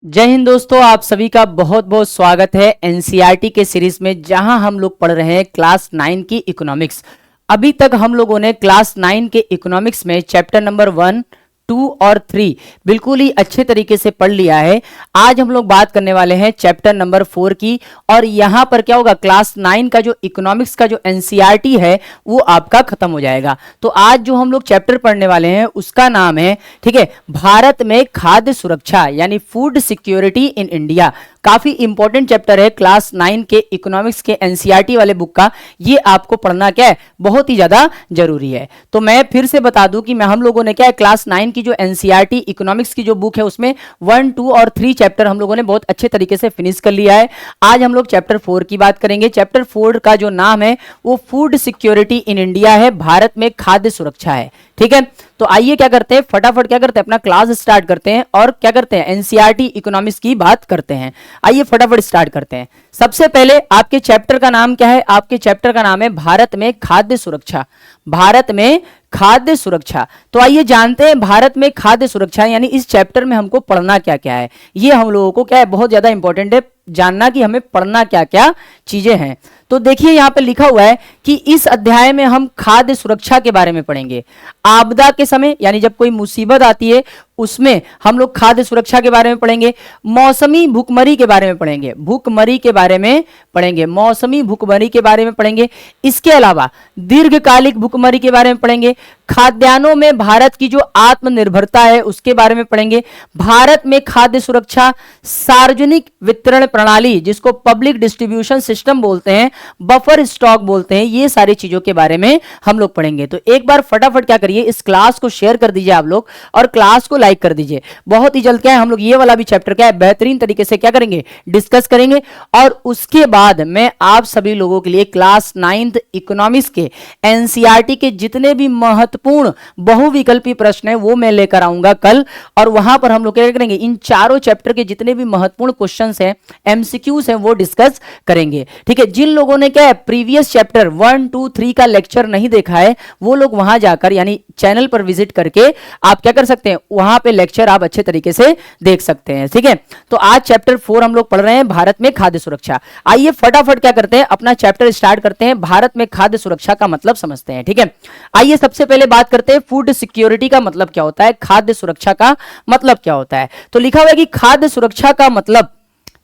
जय हिंद दोस्तों, आप सभी का बहुत बहुत स्वागत है एनसीईआरटी के सीरीज में, जहां हम लोग पढ़ रहे हैं क्लास 9 की इकोनॉमिक्स। अभी तक हम लोगों ने क्लास 9 के इकोनॉमिक्स में चैप्टर नंबर 1, 2 और 3 बिल्कुल ही अच्छे तरीके से पढ़ लिया है। आज हम लोग बात करने वाले हैं चैप्टर नंबर 4 की, और यहां पर क्या होगा, क्लास 9 का जो इकोनॉमिक्स का जो एनसीईआरटी है वो आपका खत्म हो जाएगा। तो आज जो हम लोग चैप्टर पढ़ने वाले हैं उसका नाम है, ठीक है, भारत में खाद्य सुरक्षा यानी फूड सिक्योरिटी इन इंडिया। काफी इंपॉर्टेंट चैप्टर है क्लास 9 के इकोनॉमिक्स के एनसीईआरटी वाले बुक का। ये आपको पढ़ना क्या है, बहुत ही ज्यादा जरूरी है। तो मैं फिर से बता दूं कि हम लोगों ने क्या है, क्लास 9 की जो एनसीईआरटी इकोनॉमिक्स की जो बुक है उसमें 1, 2 और 3 चैप्टर हम लोगों ने बहुत अच्छे तरीके से फिनिश कर लिया है। आज हम लोग चैप्टर 4 की बात करेंगे। चैप्टर 4 का जो नाम है वो फूड सिक्योरिटी इन इंडिया है, भारत में खाद्य सुरक्षा है। ठीक है, तो आइए क्या करते हैं, फटाफट क्या करते हैं, अपना क्लास स्टार्ट करते हैं और क्या करते हैं, एनसीईआरटी इकोनॉमिक्स की बात करते हैं। आइए फटाफट स्टार्ट करते हैं। सबसे पहले आपके चैप्टर का नाम क्या है? आपके चैप्टर का नाम है भारत में खाद्य सुरक्षा। भारत में खाद्य सुरक्षा। तो आइए जानते हैं भारत में खाद्य सुरक्षा यानी इस चैप्टर में हमको पढ़ना क्या क्या है। ये हम लोगों को क्या है, बहुत ज्यादा इंपॉर्टेंट है जानना कि हमें पढ़ना क्या क्या चीजें हैं। तो देखिए यहां पे लिखा हुआ है कि इस अध्याय में हम खाद्य सुरक्षा के बारे में पढ़ेंगे। आपदा के समय यानी जब कोई मुसीबत आती है उसमें हम लोग खाद्य सुरक्षा के बारे में पढ़ेंगे। मौसमी भुखमरी के बारे में पढ़ेंगे, भुखमरी के बारे में पढ़ेंगे, मौसमी भुखमरी के बारे में पढ़ेंगे। इसके अलावा दीर्घकालिक भुखमरी के बारे में पढ़ेंगे। खाद्यान्नों में भारत की जो आत्मनिर्भरता है उसके बारे में पढ़ेंगे। भारत में खाद्य सुरक्षा, सार्वजनिक वितरण प्रणाली जिसको पब्लिक डिस्ट्रीब्यूशन सिस्टम बोलते हैं, बफर स्टॉक बोलते हैं, ये सारी चीजों के बारे में हम लोग पढ़ेंगे। तो एक बार फटाफट क्या करिए, इस क्लास को शेयर कर दीजिए आप लोग और क्लास को लाइक कर दीजिए। बहुत ही जल्द क्या है, हम लोग ये वाला भी चैप्टर क्या है बेहतरीन तरीके से क्या करेंगे, डिस्कस करेंगे। और उसके बाद मैं आप सभी लोगों के लिए क्लास 9th इकोनॉमिक्स के एनसीईआरटी के जितने भी महत्वपूर्ण बहुविकल्पी प्रश्न है वो मैं लेकर आऊंगा कल, और वहां पर हम लोग क्या करेंगे, इन चारों चैप्टर के जितने भी महत्वपूर्ण क्वेश्चंस हैं, एमसीक्यूज हैं, वो डिस्कस करेंगे। ठीक है, जिन लोगों ने क्या है प्रीवियस चैप्टर 1, 2, 3 का लेक्चर नहीं देखा है वो लोग वहां जाकर यानी चैनल पर विजिट करके आप क्या कर सकते हैं, वहां पे लेक्चर आप अच्छे तरीके से देख सकते हैं। ठीक है, तो आज चैप्टर 4 हम लोग पढ़ रहे हैं भारत में खाद्य सुरक्षा। आइए फटाफट क्या करते हैं, अपना चैप्टर स्टार्ट करते हैं। भारत में खाद्य सुरक्षा का मतलब समझते हैं। ठीक है, आइए सबसे पहले बात करते हैं फूड सिक्योरिटी का मतलब क्या होता है, खाद्य सुरक्षा का मतलब क्या होता है। तो लिखा हुआ है कि खाद्य सुरक्षा का मतलब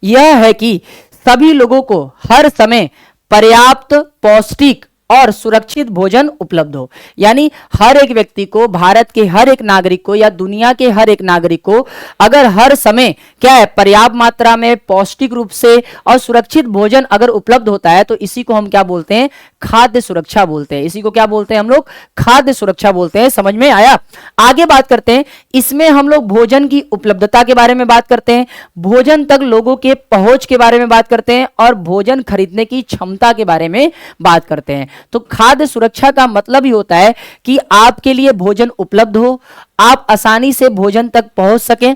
यह है कि सभी लोगों को हर समय पर्याप्त, पौष्टिक और सुरक्षित भोजन उपलब्ध हो। यानी हर एक व्यक्ति को, भारत के हर एक नागरिक को या दुनिया के हर एक नागरिक को अगर हर समय क्या है, पर्याप्त मात्रा में पौष्टिक रूप से और सुरक्षित भोजन अगर उपलब्ध होता है तो इसी को हम क्या बोलते हैं, खाद्य सुरक्षा बोलते हैं। इसी को क्या बोलते हैं हम लोग, खाद्य सुरक्षा बोलते हैं। समझ में आया? आगे बात करते हैं, इसमें हम लोग भोजन की उपलब्धता के बारे में बात करते हैं, भोजन तक लोगों के पहुंच के बारे में बात करते हैं और भोजन खरीदने की क्षमता के बारे में बात करते हैं। तो खाद्य सुरक्षा का मतलब ही होता है कि आपके लिए भोजन उपलब्ध हो, आप आसानी से भोजन तक पहुंच सकें।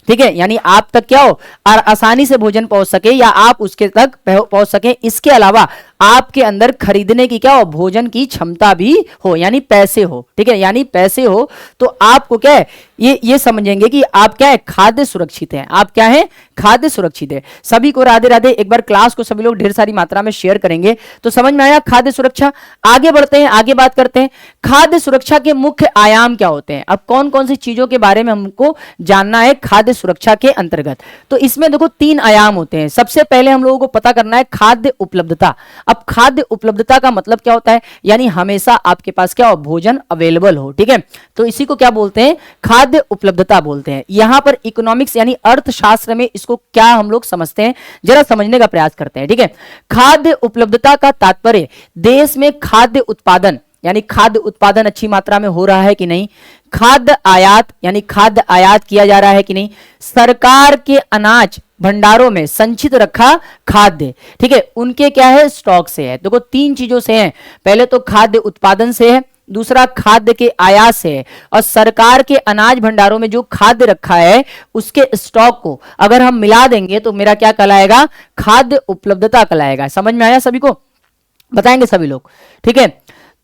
ठीक है, यानी आप तक क्या हो, और आसानी से भोजन पहुंच सके या आप उसके तक पहुंच सके। इसके अलावा आपके अंदर खरीदने की क्या हो, भोजन की क्षमता भी हो, यानी पैसे हो। ठीक है, यानी पैसे हो तो आपको क्या है, ये समझेंगे कि आप क्या है, खाद्य सुरक्षित हैं। आप क्या है, खाद्य सुरक्षित है। सभी को राधे राधे। एक बार क्लास को सभी लोग ढेर सारी मात्रा में शेयर करेंगे तो समझ में आया खाद्य सुरक्षा। आगे बढ़ते हैं, आगे बात करते हैं खाद्य सुरक्षा के मुख्य आयाम क्या होते हैं। अब कौन कौन सी चीजों के बारे में हमको जानना है खाद्य सुरक्षा के अंतर्गत। तो इसमें देखो 3 आयाम होते हैं। सबसे पहले हम लोगों को पता करना है खाद्य उपलब्धता। अब खाद्य उपलब्धता का मतलब क्या होता है, यानी हमेशा आपके पास क्या हो, भोजन अवेलेबल हो। ठीक है, तो इसी को क्या बोलते हैं, खाद्य उपलब्धता बोलते हैं। यहां पर इकोनॉमिक्स यानी अर्थशास्त्र में इसको क्या हम लोग समझते हैं, जरा समझने का प्रयास करते हैं। ठीक है, खाद्य उपलब्धता का तात्पर्य देश में खाद्य उत्पादन यानी खाद्य उत्पादन अच्छी मात्रा में हो रहा है कि नहीं, खाद्य आयात यानी खाद्य आयात किया जा रहा है कि नहीं, सरकार के अनाज भंडारों में संचित रखा खाद्य, ठीक है, उनके क्या है, स्टॉक से है। देखो 3 चीजों से है, पहले तो खाद्य उत्पादन से है, दूसरा खाद्य के आयात से है, और सरकार के अनाज भंडारों में जो खाद्य रखा है उसके स्टॉक को अगर हम मिला देंगे तो मेरा क्या कहलाएगा, खाद्य उपलब्धता कहलाएगा। समझ में आया सभी को? बताएंगे सभी लोग। ठीक है,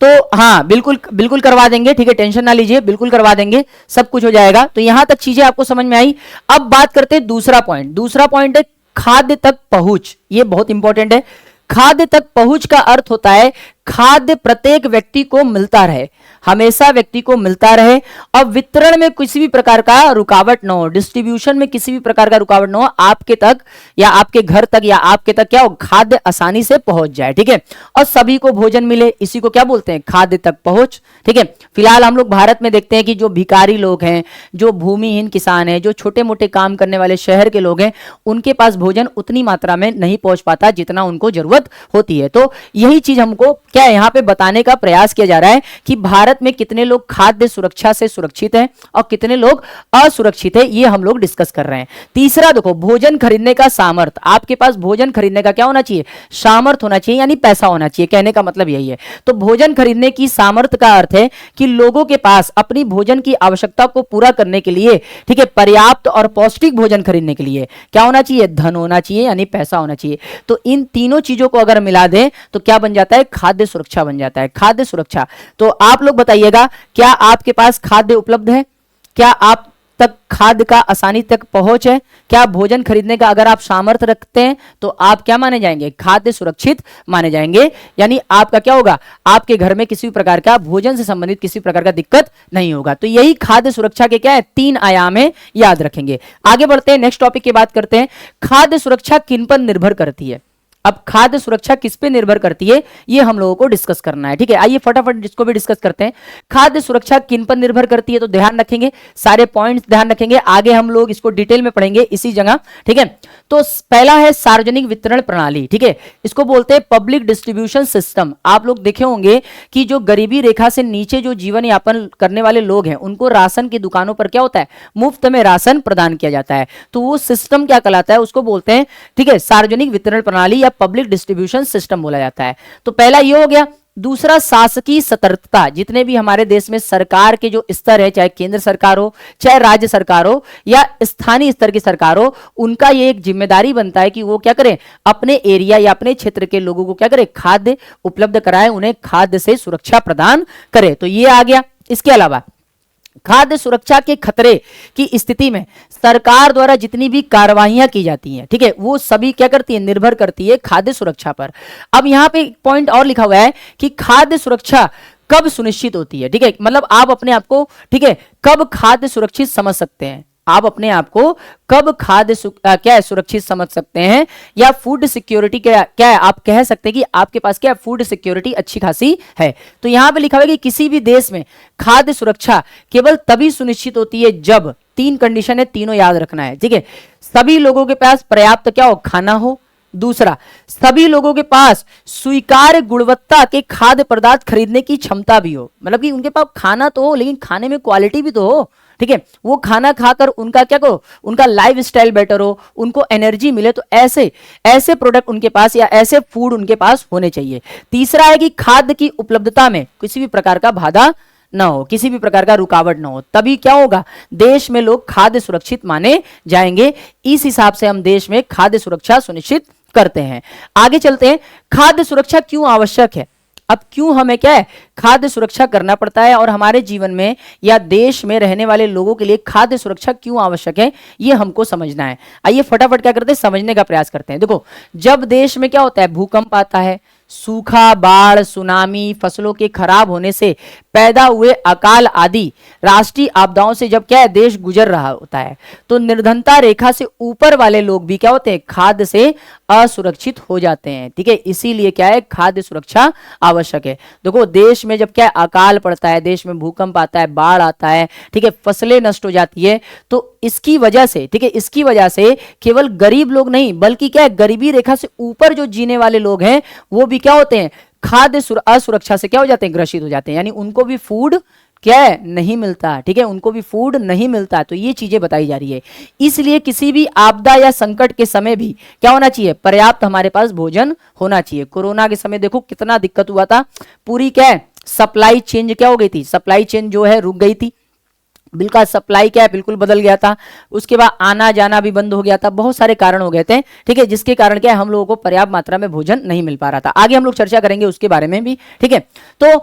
तो हाँ बिल्कुल बिल्कुल करवा देंगे, ठीक है, टेंशन ना लीजिए, बिल्कुल करवा देंगे, सब कुछ हो जाएगा। तो यहां तक चीजें आपको समझ में आई। अब बात करते हैं दूसरा पॉइंट। दूसरा पॉइंट है खाद्य तक पहुंच। ये बहुत इंपॉर्टेंट है। खाद्य तक पहुंच का अर्थ होता है खाद्य प्रत्येक व्यक्ति को मिलता रहे, हमेशा व्यक्ति को मिलता रहे, और वितरण में किसी भी प्रकार का रुकावट न हो, डिस्ट्रीब्यूशन में किसी भी प्रकार का रुकावट न हो, आपके तक या आपके घर तक या आपके तक क्या हो, खाद्य आसानी से पहुंच जाए, ठीक है, और सभी को भोजन मिले, इसी को क्या बोलते हैं, खाद्य तक पहुंच, ठीक है। फिलहाल हम लोग भारत में देखते हैं कि जो भिखारी लोग हैं, जो भूमिहीन किसान हैं, जो छोटे मोटे काम करने वाले शहर के लोग हैं, उनके पास भोजन उतनी मात्रा में नहीं पहुंच पाता जितना उनको जरूरत होती है। तो यही चीज हमको क्या यहां पे बताने का प्रयास किया जा रहा है कि भारत में कितने लोग खाद्य सुरक्षा से सुरक्षित हैं और कितने लोग असुरक्षित हैं, ये हम लोग डिस्कस कर रहे हैं। तीसरा देखो, भोजन खरीदने का सामर्थ्य। आपके पास भोजन खरीदने का क्या होना चाहिए, सामर्थ्य होना चाहिए, यानी पैसा होना चाहिए, कहने का मतलब यही है। तो भोजन खरीदने की सामर्थ्य का अर्थ है कि लोगों के पास अपनी भोजन की आवश्यकता को पूरा करने के लिए, ठीक है, पर्याप्त और पौष्टिक भोजन खरीदने के लिए क्या होना चाहिए, धन होना चाहिए, यानी पैसा होना चाहिए। तो इन तीनों चीजों को अगर मिला दें तो क्या बन जाता है, खाद्य सुरक्षा बन जाता है, खाद्य सुरक्षा। तो आप लोग बताइएगा, क्या आपके पास खाद्य उपलब्ध है, क्या आप तक खाद्य का आसानी तक पहुंच है, क्या भोजन खरीदने का अगर आप सामर्थ्य रखते हैं तो आप क्या माने जाएंगे, खाद्य सुरक्षित माने जाएंगे, यानी आपका क्या होगा, आपके घर में किसी भी प्रकार का भोजन से संबंधित किसी प्रकार का दिक्कत नहीं होगा। तो यही खाद्य सुरक्षा के क्या है, 3 आयाम है, याद रखेंगे। आगे बढ़ते हैं, नेक्स्ट टॉपिक की बात करते हैं। खाद्य सुरक्षा किन पर निर्भर करती है। अब खाद्य सुरक्षा किस पे निर्भर करती है, ये हम लोगों को डिस्कस करना है, ठीक है। आइए फटाफट इसको भी डिस्कस करते हैं। खाद्य सुरक्षा किन पर निर्भर करती है, तो ध्यान रखेंगे, सारे पॉइंट्स ध्यान रखेंगे, आगे हम लोग इसको डिटेल में पढ़ेंगे इसी जगह, ठीक है। तो पहला है सार्वजनिक वितरण प्रणाली, ठीक है, इसको बोलते हैं पब्लिक डिस्ट्रीब्यूशन सिस्टम। आप लोग देखे होंगे कि जो गरीबी रेखा से नीचे जो जीवन यापन करने वाले लोग हैं, उनको राशन की दुकानों पर क्या होता है, मुफ्त में राशन प्रदान किया जाता है। तो वो सिस्टम क्या कहलाता है, उसको बोलते हैं, ठीक है, सार्वजनिक वितरण प्रणाली या पब्लिक डिस्ट्रीब्यूशन सिस्टम बोला जाता है। तो पहला ये हो गया। दूसरा शासकीय सतर्कता। जितने भी हमारे देश में सरकार के जो स्तर है, चाहे केंद्र सरकार हो, चाहे राज्य सरकार हो, या स्थानीय स्तर की सरकार हो, उनका ये एक जिम्मेदारी बनता है कि वो क्या करें, अपने एरिया या अपने क्षेत्र के लोगों को क्या करें, खाद्य उपलब्ध कराएं, उन्हें खाद्य से सुरक्षा प्रदान करें। तो ये आ गया। इसके अलावा खाद्य सुरक्षा के खतरे की स्थिति में सरकार द्वारा जितनी भी कार्रवाइयां की जाती हैं, ठीक है, वो सभी क्या करती है, निर्भर करती है खाद्य सुरक्षा पर। अब यहां पे एक पॉइंट और लिखा हुआ है कि खाद्य सुरक्षा कब सुनिश्चित होती है, ठीक है, मतलब आप अपने आप को, ठीक है, कब खाद्य सुरक्षित समझ सकते हैं, आप अपने आप को कब खाद्य क्या है, सुरक्षित समझ सकते हैं, या फूड सिक्योरिटी क्या है, आप कह सकते हैं कि आपके पास क्या है, फूड सिक्योरिटी अच्छी खासी है। तो यहां पे लिखा हुआ है कि किसी भी देश में खाद्य सुरक्षा केवल तभी सुनिश्चित होती है जब 3 कंडीशन है, तीनों याद रखना है, ठीक है। सभी लोगों के पास पर्याप्त क्या हो, खाना हो। दूसरा, सभी लोगों के पास स्वीकार्य गुणवत्ता के खाद्य पदार्थ खरीदने की क्षमता भी हो, मतलब कि उनके पास खाना तो हो लेकिन खाने में क्वालिटी भी तो हो, ठीक है, वो खाना खाकर उनका क्या करो, उनका लाइफ स्टाइल बेटर हो, उनको एनर्जी मिले। तो ऐसे ऐसे प्रोडक्ट उनके पास या ऐसे फूड उनके पास होने चाहिए। तीसरा है कि खाद्य की उपलब्धता में किसी भी प्रकार का बाधा ना हो, किसी भी प्रकार का रुकावट ना हो, तभी क्या होगा, देश में लोग खाद्य सुरक्षित माने जाएंगे। इस हिसाब से हम देश में खाद्य सुरक्षा सुनिश्चित करते हैं। आगे चलते हैं, खाद्य सुरक्षा क्यों आवश्यक है। अब क्यों हमें क्या है, खाद्य सुरक्षा करना पड़ता है, और हमारे जीवन में या देश में रहने वाले लोगों के लिए खाद्य सुरक्षा क्यों आवश्यक है, ये हमको समझना है। आइए फटाफट क्या करते हैं, समझने का प्रयास करते हैं। देखो, जब देश में क्या होता है, भूकंप आता है, सूखा, बाढ़, सुनामी, फसलों के खराब होने से पैदा हुए अकाल आदि राष्ट्रीय आपदाओं से जब क्या है, देश गुजर रहा होता है, तो निर्धनता रेखा से ऊपर वाले लोग भी क्या होते हैं, खाद्य से असुरक्षित हो जाते हैं, ठीक है। इसीलिए क्या है, खाद्य सुरक्षा आवश्यक है। देखो, देश में जब क्या है, अकाल पड़ता है, देश में भूकंप आता है, बाढ़ आता है, ठीक है, फसलें नष्ट हो जाती है, तो इसकी वजह से, ठीक है, इसकी वजह से केवल गरीब लोग नहीं, बल्कि क्या है, गरीबी रेखा से ऊपर जो जीने वाले लोग हैं, वो भी क्या होते हैं, खाद्य असुरक्षा से क्या हो जाते हैं, ग्रसित हो जाते हैं, यानी उनको भी फूड क्या है, नहीं मिलता, ठीक है, उनको भी फूड नहीं मिलता। तो ये चीजें बताई जा रही है। इसलिए किसी भी आपदा या संकट के समय भी क्या होना चाहिए, पर्याप्त हमारे पास भोजन होना चाहिए। कोरोना के समय देखो कितना दिक्कत हुआ था, पूरी क्या है, सप्लाई चेंज क्या हो गई थी, सप्लाई चेन जो है रुक गई थी, बिल्कुल सप्लाई क्या है, बिल्कुल बदल गया था। उसके बाद आना जाना भी बंद हो गया था, बहुत सारे कारण हो गए थे, ठीक है, जिसके कारण क्या है, हम लोगों को पर्याप्त मात्रा में भोजन नहीं मिल पा रहा था। आगे हम लोग चर्चा करेंगे उसके बारे में भी, ठीक है। तो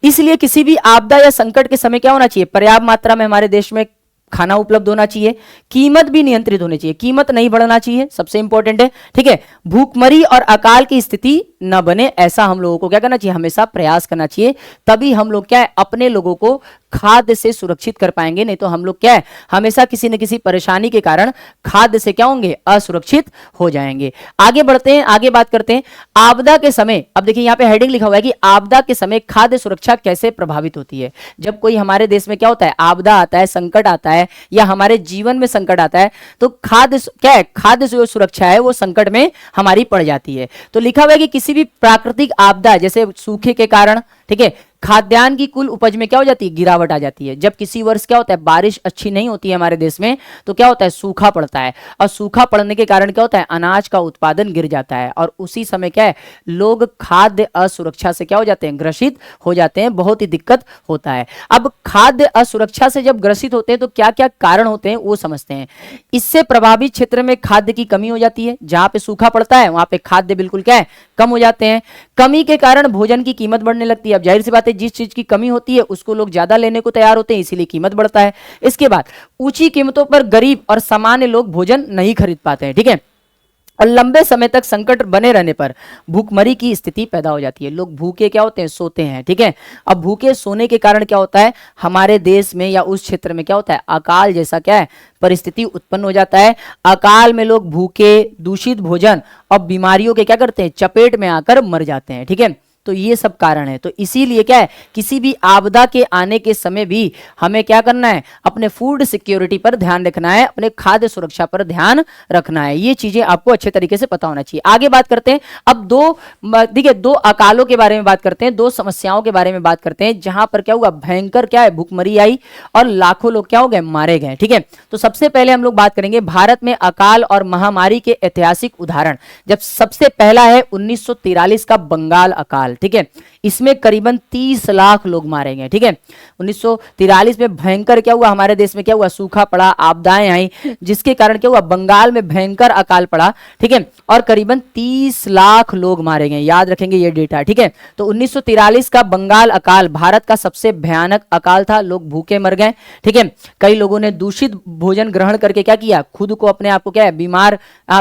इसलिए किसी भी आपदा या संकट के समय क्या होना चाहिए, पर्याप्त मात्रा में हमारे देश में खाना उपलब्ध होना चाहिए, कीमत भी नियंत्रित होनी चाहिए, कीमत नहीं बढ़ना चाहिए, सबसे इंपॉर्टेंट है, ठीक है। भूखमरी और अकाल की स्थिति न बने, ऐसा हम लोगों को क्या करना चाहिए, हमेशा प्रयास करना चाहिए। तभी हम लोग क्या है, अपने लोगों को खाद्य से सुरक्षित कर पाएंगे। नहीं तो हम लोग क्या है, हमेशा किसी न किसी परेशानी के कारण खाद्य से क्या होंगे, असुरक्षित हो जाएंगे। आगे बढ़ते हैं, आगे बात करते हैं आपदा के समय। अब देखिए यहाँ पे हेडिंग लिखा हुआ है कि आपदा के समय खाद्य सुरक्षा कैसे प्रभावित होती है। जब कोई हमारे देश में क्या होता है, आपदा आता है, संकट आता है, या हमारे जीवन में संकट आता है, तो खाद्य क्या है, खाद्य जो सुरक्षा है वो संकट में हमारी पड़ जाती है। तो लिखा हुआ है कि किसी भी प्राकृतिक आपदा जैसे सूखे के कारण, ठीक है, खाद्यान्न की कुल उपज में क्या हो जाती है, गिरावट आ जाती है। जब किसी वर्ष क्या होता है, बारिश अच्छी नहीं होती है हमारे देश में, तो क्या होता है, सूखा पड़ता है, और सूखा पड़ने के कारण क्या होता है, अनाज का उत्पादन गिर जाता है, और उसी समय क्या है, लोग खाद्य असुरक्षा से क्या हो जाते हैं, ग्रसित हो जाते हैं, बहुत ही दिक्कत होता है। अब खाद्य असुरक्षा से जब ग्रसित होते हैं तो क्या क्या कारण होते हैं वो समझते हैं। इससे प्रभावित क्षेत्र में खाद्य की कमी हो जाती है, जहां पे सूखा पड़ता है वहां पे खाद्य बिल्कुल क्या है, कम हो जाते हैं। कमी के कारण भोजन की कीमत बढ़ने लगती है। अब जाहिर सी बात है, जिस चीज की कमी होती है उसको लोग ज्यादा लेने को तैयार होते हैं, इसीलिए कीमत बढ़ता है। इसके बाद ऊंची कीमतों पर गरीब और सामान्य लोग भोजन नहीं खरीद पाते हैं, ठीक है। और लंबे समय तक संकट बने रहने पर भूखमरी की स्थिति पैदा हो जाती है। लोग भूखे क्या होते हैं, सोते हैं, ठीक है। अब भूखे सोने के कारण क्या होता है, हमारे देश में या उस क्षेत्र में क्या होता है, अकाल जैसा क्या है, परिस्थिति उत्पन्न हो जाता है। अकाल में लोग भूखे, दूषित भोजन और बीमारियों के क्या करते हैं, चपेट में आकर मर जाते हैं, ठीक है। तो ये सब कारण है। तो इसीलिए क्या है, किसी भी आपदा के आने के समय भी हमें क्या करना है, अपने फूड सिक्योरिटी पर ध्यान रखना है, अपने खाद्य सुरक्षा पर ध्यान रखना है। ये चीजें आपको अच्छे तरीके से पता होना चाहिए। आगे बात करते हैं अब देखिए दो अकालों के बारे में बात करते हैं, दो समस्याओं के बारे में बात करते हैं, जहां पर क्या हुआ, भयंकर क्या है, भूखमरी आई और लाखों लोग क्या हो गए, मारे गए, ठीक है। तो सबसे पहले हम लोग बात करेंगे भारत में अकाल और महामारी के ऐतिहासिक उदाहरण। जब सबसे पहला है 1943 का बंगाल अकाल, ठीक है। इसमें करीबन 30 लाख लोग मारे गए, ठीक है। 1943 में भयंकर क्या हुआ, हमारे देश में क्या हुआ, सूखा पड़ा, आपदाएं आई, जिसके कारण क्या हुआ, बंगाल में भयंकर अकाल पड़ा, ठीक है। और करीबन 30 लाख लोग मारे गए, याद रखेंगे ये डेटा, ठीक है। तो 1943 का बंगाल अकाल भारत का सबसे भयानक अकाल था। लोग भूखे मर गए, ठीक है। कई लोगों ने दूषित भोजन ग्रहण करके क्या किया, खुद को अपने आप को क्या है,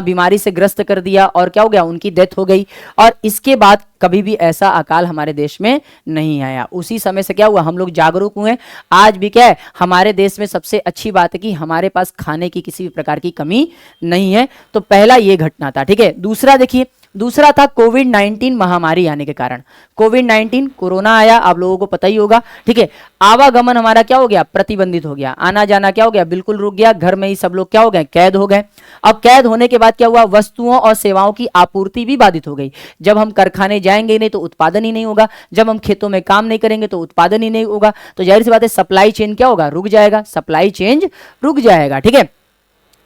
बीमारी से ग्रस्त कर दिया, और क्या हो गया, उनकी डेथ हो गई। और इसके बाद कभी भी ऐसा अकाल हमारे देश में नहीं आया। उसी समय से क्या हुआ, हम लोग जागरूक हुए। आज भी क्या है, हमारे देश में सबसे अच्छी बात है कि हमारे पास खाने की किसी भी प्रकार की कमी नहीं है। तो पहला ये घटना था, ठीक है। दूसरा देखिए, दूसरा था कोविड-19 महामारी आने के कारण। कोविड-19 कोरोना आया, आप लोगों को पता ही होगा, ठीक है। आवागमन हमारा क्या हो गया, प्रतिबंधित हो गया, आना जाना क्या हो गया, बिल्कुल रुक गया। घर में ही सब लोग क्या हो गए, कैद हो गए। अब कैद होने के बाद क्या हुआ, वस्तुओं और सेवाओं की आपूर्ति भी बाधित हो गई। जब हम कारखाने जाएंगे नहीं तो उत्पादन ही नहीं होगा, जब हम खेतों में काम नहीं करेंगे तो उत्पादन ही नहीं होगा। तो जाहिर सी बात है, सप्लाई चेन क्या होगा, रुक जाएगा, सप्लाई चेन रुक जाएगा, ठीक है।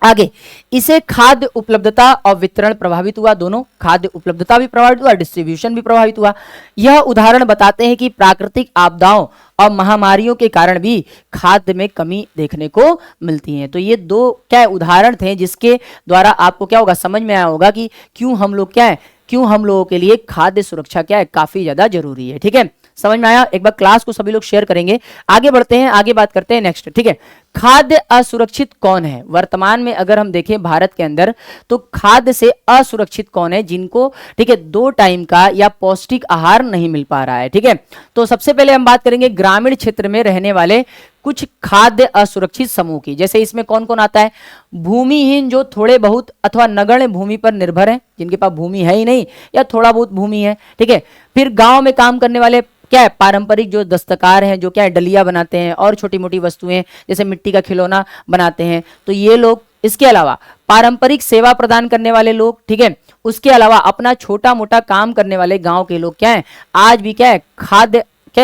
आगे, इसे खाद्य उपलब्धता और वितरण प्रभावित हुआ, दोनों खाद्य उपलब्धता भी प्रभावित हुआ, डिस्ट्रीब्यूशन भी प्रभावित हुआ। यह उदाहरण बताते हैं कि प्राकृतिक आपदाओं और महामारियों के कारण भी खाद्य में कमी देखने को मिलती है। तो ये दो क्या है, उदाहरण थे जिसके द्वारा आपको क्या होगा, समझ में आया होगा कि क्यों हम लोग क्या है, क्यों हम लोगों के लिए खाद्य सुरक्षा क्या है, काफी ज्यादा जरूरी है, ठीक है। समझ में आया। एक बार क्लास को सभी लोग शेयर करेंगे। आगे बढ़ते हैं, आगे बात करते हैं नेक्स्ट, ठीक है। खाद्य असुरक्षित कौन है, वर्तमान में अगर हम देखें भारत के अंदर, तो खाद्य से असुरक्षित कौन है, जिनको ठीक है 2 टाइम का या पौष्टिक आहार नहीं मिल पा रहा है, ठीक है। तो सबसे पहले हम बात करेंगे ग्रामीण क्षेत्र में रहने वाले कुछ खाद्य असुरक्षित समूह की। जैसे इसमें कौन कौन आता है, भूमिहीन जो थोड़े बहुत अथवा नगण्य भूमि पर निर्भर है, जिनके पास भूमि है ही नहीं या थोड़ा बहुत भूमि है, ठीक है। फिर गांव में काम करने वाले क्या है, पारंपरिक जो दस्तकार हैं, जो क्या है डलिया बनाते हैं और छोटी मोटी वस्तुएं जैसे मिट्टी का खिलौना बनाते हैं, तो ये लोग। इसके अलावा पारंपरिक सेवा प्रदान करने वाले लोग, ठीक है। उसके अलावा अपना छोटा मोटा काम करने वाले गांव के लोग क्या है, आज भी क्या है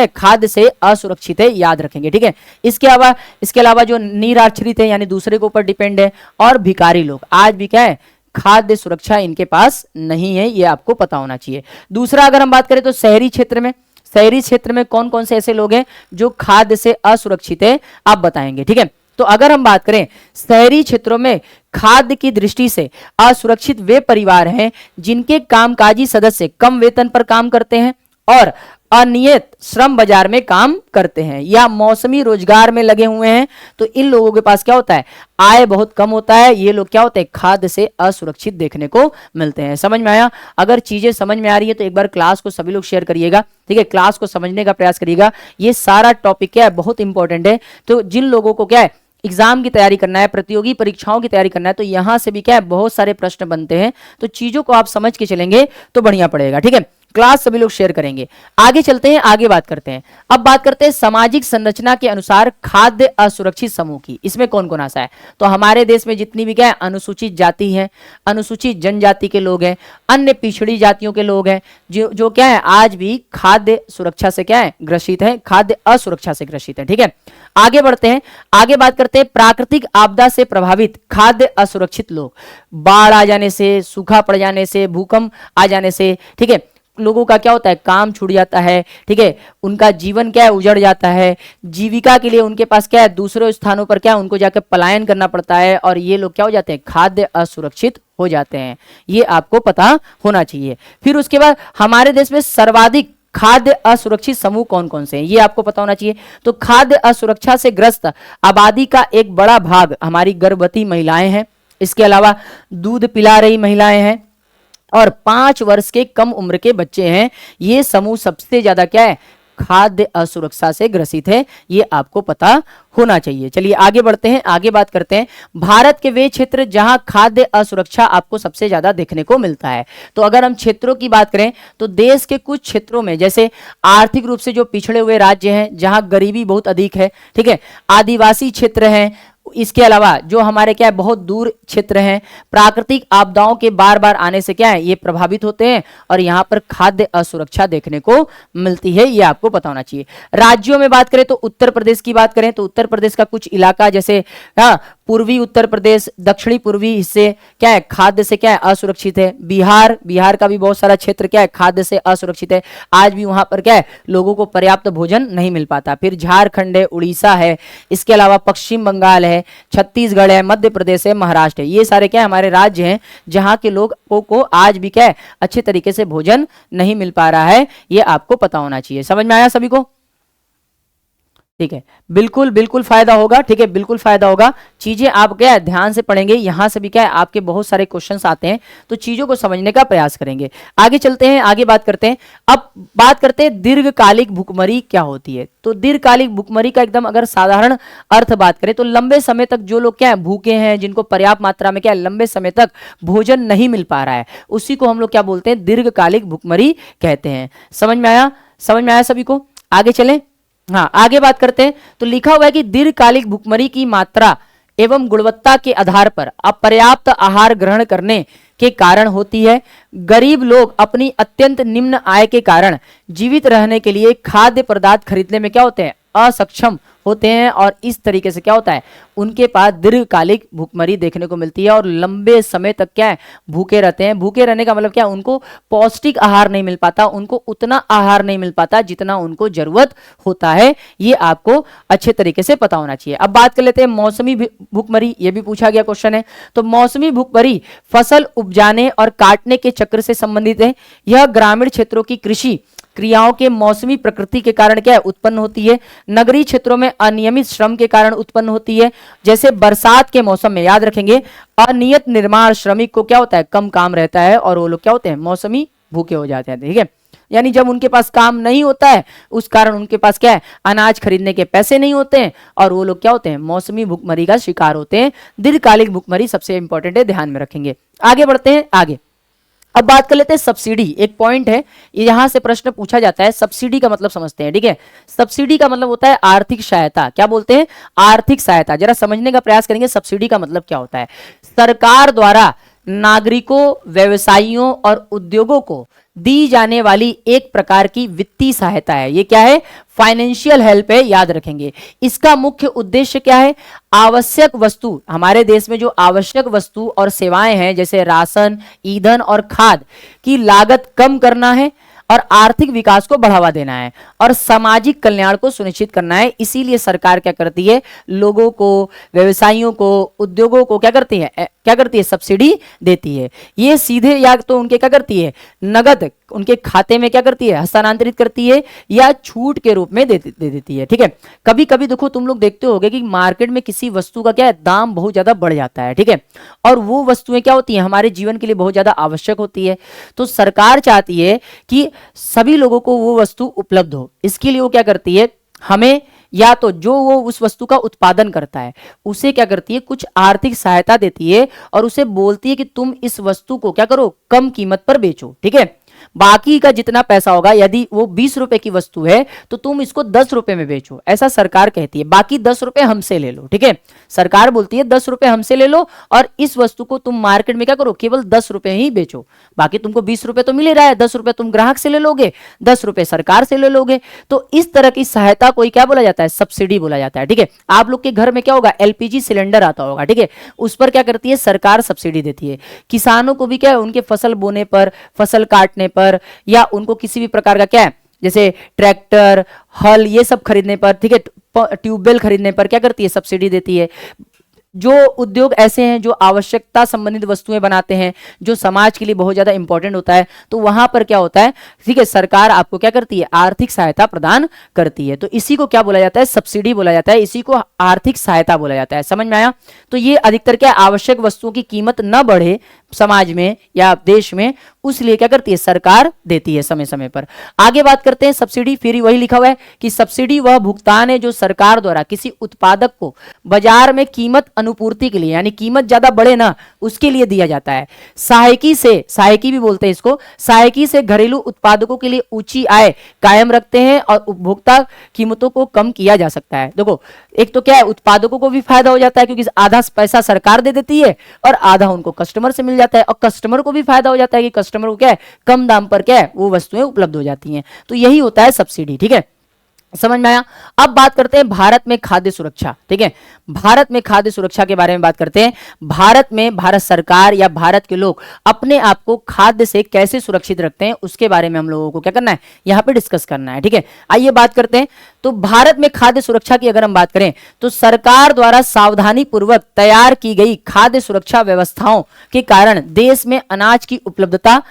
खाद्य से असुरक्षित है, याद रखेंगे, ठीक है। इसके अलावा जो निराश्रित है यानी दूसरे के ऊपर डिपेंड है, और भिखारी लोग आज भी क्या है, खाद्य सुरक्षा इनके पास नहीं है, ये आपको पता होना चाहिए। दूसरा अगर हम बात करें तो शहरी क्षेत्र में कौन कौन से ऐसे लोग हैं जो खाद्य से असुरक्षित है, आप बताएंगे, ठीक है। तो अगर हम बात करें शहरी क्षेत्रों में खाद्य की दृष्टि से असुरक्षित वे परिवार हैं जिनके कामकाजी सदस्य कम वेतन पर काम करते हैं और अनियत श्रम बाजार में काम करते हैं या मौसमी रोजगार में लगे हुए हैं, तो इन लोगों के पास क्या होता है, आय बहुत कम होता है। ये लोग क्या होते हैं, खाद्य से असुरक्षित देखने को मिलते हैं। समझ में आया? अगर चीजें समझ में आ रही है तो एक बार क्लास को सभी लोग शेयर करिएगा, ठीक है, क्लास को समझने का प्रयास करिएगा। ये सारा टॉपिक क्या है, बहुत इंपॉर्टेंट है। तो जिन लोगों को क्या है, एग्जाम की तैयारी करना है, प्रतियोगी परीक्षाओं की तैयारी करना है, तो यहां से भी क्या है, बहुत सारे प्रश्न बनते हैं। तो चीजों को आप समझ के चलेंगे तो बढ़िया पड़ेगा, ठीक है। क्लास सभी लोग शेयर करेंगे। आगे चलते हैं, आगे बात करते हैं। अब बात करते हैं सामाजिक संरचना के अनुसार खाद्य असुरक्षित समूह की। इसमें कौन कौन आता है, तो हमारे देश में जितनी भी क्या है, अनुसूचित जाति है, अनुसूचित जनजाति के लोग हैं, अन्य पिछड़ी जातियों के लोग हैं, जो क्या है, आज भी खाद्य सुरक्षा से क्या है, ग्रसित है, खाद्य असुरक्षा से ग्रसित है, ठीक है। आगे बढ़ते हैं, आगे बात करते हैं प्राकृतिक आपदा से प्रभावित खाद्य असुरक्षित लोग। बाढ़ आ जाने से, सूखा पड़ जाने से, भूकंप आ जाने से, ठीक है, लोगों का क्या होता है, काम छूट जाता है, ठीक है, उनका जीवन क्या है, उजड़ जाता है। जीविका के लिए उनके पास क्या है, दूसरे स्थानों पर क्या है, उनको जाकर पलायन करना पड़ता है, और ये लोग क्या हो जाते हैं, खाद्य असुरक्षित हो जाते हैं। ये आपको पता होना चाहिए। फिर उसके बाद हमारे देश में सर्वाधिक खाद्य असुरक्षित समूह कौन कौन से हैं, ये आपको पता होना चाहिए। तो खाद्य असुरक्षा से ग्रस्त आबादी का एक बड़ा भाग हमारी गर्भवती महिलाएं हैं, इसके अलावा दूध पिला रही महिलाएं हैं, और 5 वर्ष के कम उम्र के बच्चे हैं। ये समूह सबसे ज्यादा क्या है, खाद्य असुरक्षा से ग्रसित है। ये आपको पता होना चाहिए। चलिए आगे बढ़ते हैं, आगे बात करते हैं भारत के वे क्षेत्र जहां खाद्य असुरक्षा आपको सबसे ज्यादा देखने को मिलता है। तो अगर हम क्षेत्रों की बात करें तो देश के कुछ क्षेत्रों में, जैसे आर्थिक रूप से जो पिछड़े हुए राज्य हैं, जहां गरीबी बहुत अधिक है, ठीक है, आदिवासी क्षेत्र हैं, इसके अलावा जो हमारे क्या है, बहुत दूर क्षेत्र हैं, प्राकृतिक आपदाओं के बार बार आने से क्या है, ये प्रभावित होते हैं, और यहां पर खाद्य असुरक्षा देखने को मिलती है। ये आपको पता होना चाहिए। राज्यों में बात करें तो उत्तर प्रदेश की बात करें तो उत्तर प्रदेश का कुछ इलाका, जैसे पूर्वी उत्तर प्रदेश, दक्षिणी पूर्वी हिस्से क्या है, खाद्य से क्या है, असुरक्षित है। बिहार का भी बहुत सारा क्षेत्र क्या है, खाद्य से असुरक्षित है। आज भी वहां पर क्या है, लोगों को पर्याप्त भोजन नहीं मिल पाता। फिर झारखंड है, उड़ीसा है, इसके अलावा पश्चिम बंगाल है, छत्तीसगढ़ है, मध्य प्रदेश है, महाराष्ट्र है। ये सारे क्या है, हमारे राज्य हैं जहां के लोगों को आज भी क्या है, अच्छे तरीके से भोजन नहीं मिल पा रहा है। ये आपको पता होना चाहिए। समझ में आया सभी को? ठीक है, बिल्कुल बिल्कुल फायदा होगा, ठीक है, बिल्कुल फायदा होगा। चीजें आप क्या है, ध्यान से पढ़ेंगे, यहां से भी क्या है, आपके बहुत सारे क्वेश्चंस आते हैं, तो चीजों को समझने का प्रयास करेंगे। आगे चलते हैं, आगे बात करते हैं। अब बात करते हैं दीर्घकालिक भूखमरी क्या होती है। तो दीर्घकालिक भूखमरी का एकदम अगर साधारण अर्थ बात करें तो लंबे समय तक जो लोग क्या है, भूखे हैं, जिनको पर्याप्त मात्रा में क्या है, लंबे समय तक भोजन नहीं मिल पा रहा है, उसी को हम लोग क्या बोलते हैं, दीर्घकालिक भूखमरी कहते हैं। समझ में आया? समझ में आया सभी को? आगे चलें, हाँ आगे बात करते हैं। तो लिखा हुआ है कि दीर्घकालिक भूखमरी की मात्रा एवं गुणवत्ता के आधार पर अपर्याप्त आहार ग्रहण करने के कारण होती है। गरीब लोग अपनी अत्यंत निम्न आय के कारण जीवित रहने के लिए खाद्य पदार्थ खरीदने में क्या होते हैं, असक्षम होते हैं, और इस तरीके से क्या होता है, उनके पास दीर्घकालिक भूखमरी देखने को मिलती है, और लंबे समय तक क्या है, भूखे रहते हैं। भूखे रहने का मतलब क्या, उनको पौष्टिक आहार नहीं मिल पाता, उनको उतना आहार नहीं मिल पाता जितना उनको जरूरत होता है। ये आपको अच्छे तरीके से पता होना चाहिए। अब बात कर लेते हैं मौसमी भूखमरी, ये भी पूछा गया क्वेश्चन है। तो मौसमी भूखमरी फसल उपजाने और काटने के चक्र से संबंधित है। यह ग्रामीण क्षेत्रों की कृषि क्रियाओं के मौसमी प्रकृति के कारण क्या है, उत्पन्न होती है। नगरीय क्षेत्रों में अनियमित श्रम के कारण उत्पन्न होती है। जैसे बरसात के मौसम में, याद रखेंगे, अनियत निर्माण श्रमिक को क्या होता है, कम काम रहता है, और वो लोग क्या होते हैं, मौसमी भूखे हो जाते हैं, ठीक है। यानी जब उनके पास काम नहीं होता है, उस कारण उनके पास क्या है, अनाज खरीदने के पैसे नहीं होते हैं, और वो लोग क्या होते हैं, मौसमी भूखमरी का शिकार होते हैं। दीर्घकालिक भूखमरी सबसे इंपॉर्टेंट है, ध्यान में रखेंगे। आगे बढ़ते हैं, आगे अब बात कर लेते हैं सब्सिडी। एक पॉइंट है, यहां से प्रश्न पूछा जाता है, सब्सिडी का मतलब समझते हैं, ठीक है। सब्सिडी का मतलब होता है आर्थिक सहायता। क्या बोलते हैं, आर्थिक सहायता। जरा समझने का प्रयास करेंगे सब्सिडी का मतलब क्या होता है। सरकार द्वारा नागरिकों, व्यवसायियों और उद्योगों को दी जाने वाली एक प्रकार की वित्तीय सहायता है। ये क्या है, फाइनेंशियल हेल्प है, याद रखेंगे। इसका मुख्य उद्देश्य क्या है, आवश्यक वस्तु, हमारे देश में जो आवश्यक वस्तु और सेवाएं हैं, जैसे राशन, ईंधन और खाद की लागत कम करना है, और आर्थिक विकास को बढ़ावा देना है, और सामाजिक कल्याण को सुनिश्चित करना है। इसीलिए सरकार क्या करती है, लोगों को, व्यवसायियों को, उद्योगों को क्या करती है, क्या करती है, सब्सिडी देती है। ये सीधे या तो उनके क्या करती है, नगद उनके खाते में क्या करती है, हस्तांतरित करती है, या छूट के रूप में दे देती है। ठीक है, कभी कभी देखो तुम लोग देखते होगे कि मार्केट में किसी वस्तु का क्या है, दाम बहुत ज्यादा बढ़ जाता है। ठीक है, और वो वस्तुएं क्या होती हैं, हमारे जीवन के लिए बहुत ज्यादा आवश्यक होती है। तो सरकार चाहती है कि सभी लोगों को वो वस्तु उपलब्ध हो। इसके लिए वो क्या करती है, हमें या तो जो वो उस वस्तु का उत्पादन करता है उसे क्या करती है, कुछ आर्थिक सहायता देती है और उसे बोलती है कि तुम इस वस्तु को क्या करो, कम कीमत पर बेचो। ठीक है, बाकी का जितना पैसा होगा, यदि वो 20 रुपए की वस्तु है तो तुम इसको 10 रुपए में बेचो, ऐसा सरकार कहती है। बाकी 10 रुपए हमसे ले लो। ठीक है, सरकार बोलती है 10 रुपए हमसे ले लो और इस वस्तु को तुम मार्केट में क्या करो, केवल 10 रुपए ही बेचो। बाकी तुमको 20 रुपए तो मिल ही रहा है, 10 रुपए तुम ग्राहक से ले लोगे, 10 रुपए सरकार से ले लोगे। तो इस तरह की सहायता को क्या बोला जाता है, सब्सिडी बोला जाता है। ठीक है, आप लोग के घर में क्या होगा, एलपीजी सिलेंडर आता होगा। ठीक है, उस पर क्या करती है सरकार, सब्सिडी देती है। किसानों को भी क्या है, उनके फसल बोने पर, फसल काटने पर, या उनको किसी भी प्रकार का क्या है, जैसे ट्रैक्टर, हल, ये सब खरीदने पर, ठीक है, ट्यूबवेल खरीदने पर क्या करती है, सब्सिडी देती है। जो उद्योग ऐसे हैं जो आवश्यकता संबंधित वस्तुएं बनाते हैं, जो समाज के लिए बहुत ज्यादा इंपॉर्टेंट होता है, तो वहां पर क्या होता है, ठीक है, सरकार आपको क्या करती है, आर्थिक सहायता प्रदान करती है। तो इसी को क्या बोला जाता है, सब्सिडी बोला जाता है, इसी को आर्थिक सहायता बोला जाता है। समझ में आया? तो ये अधिकतर क्या, आवश्यक वस्तुओं की कीमत न बढ़े समाज में या देश में, उसलिए क्या करती है, सरकार देती है समय समय पर। आगे बात करते हैं सब्सिडी। फिर वही लिखा हुआ है कि सब्सिडी वह भुगतान है जो सरकार द्वारा किसी उत्पादक को बाजार में कीमत अनुपूर्ति के लिए, यानी कीमत ज्यादा बढ़े ना, उसके लिए दिया जाता है। सहायकी से, सहायकी भी बोलते हैं इसको, सहायकी से घरेलू उत्पादकों के लिए ऊंची आय कायम रखते हैं और उपभोक्ता कीमतों को कम किया जा सकता है। देखो, एक तो क्या है, उत्पादकों को भी फायदा हो जाता है क्योंकि आधा पैसा सरकार दे देती है और आधा उनको कस्टमर से मिल जाता है, और कस्टमर को भी फायदा हो जाता है कि कस्टमर को क्या है, कम दाम पर क्या है, वो वस्तुएं उपलब्ध हो जाती हैं। तो यही होता है सब्सिडी। ठीक है, समझ में आया? अब बात करते हैं भारत में खाद्य सुरक्षा। ठीक है, भारत में खाद्य सुरक्षा के बारे में बात करते हैं। भारत में भारत सरकार या भारत के लोग अपने आप को खाद्य से कैसे सुरक्षित रखते हैं, उसके बारे में हम लोगों को क्या करना है, यहां पे डिस्कस करना है। ठीक है, आइए बात करते हैं। तो भारत में खाद्य सुरक्षा की अगर हम बात करें तो सरकार द्वारा सावधानी पूर्वक तैयार की गई खाद्य सुरक्षा व्यवस्थाओं के कारण देश में अनाज की उपलब्धता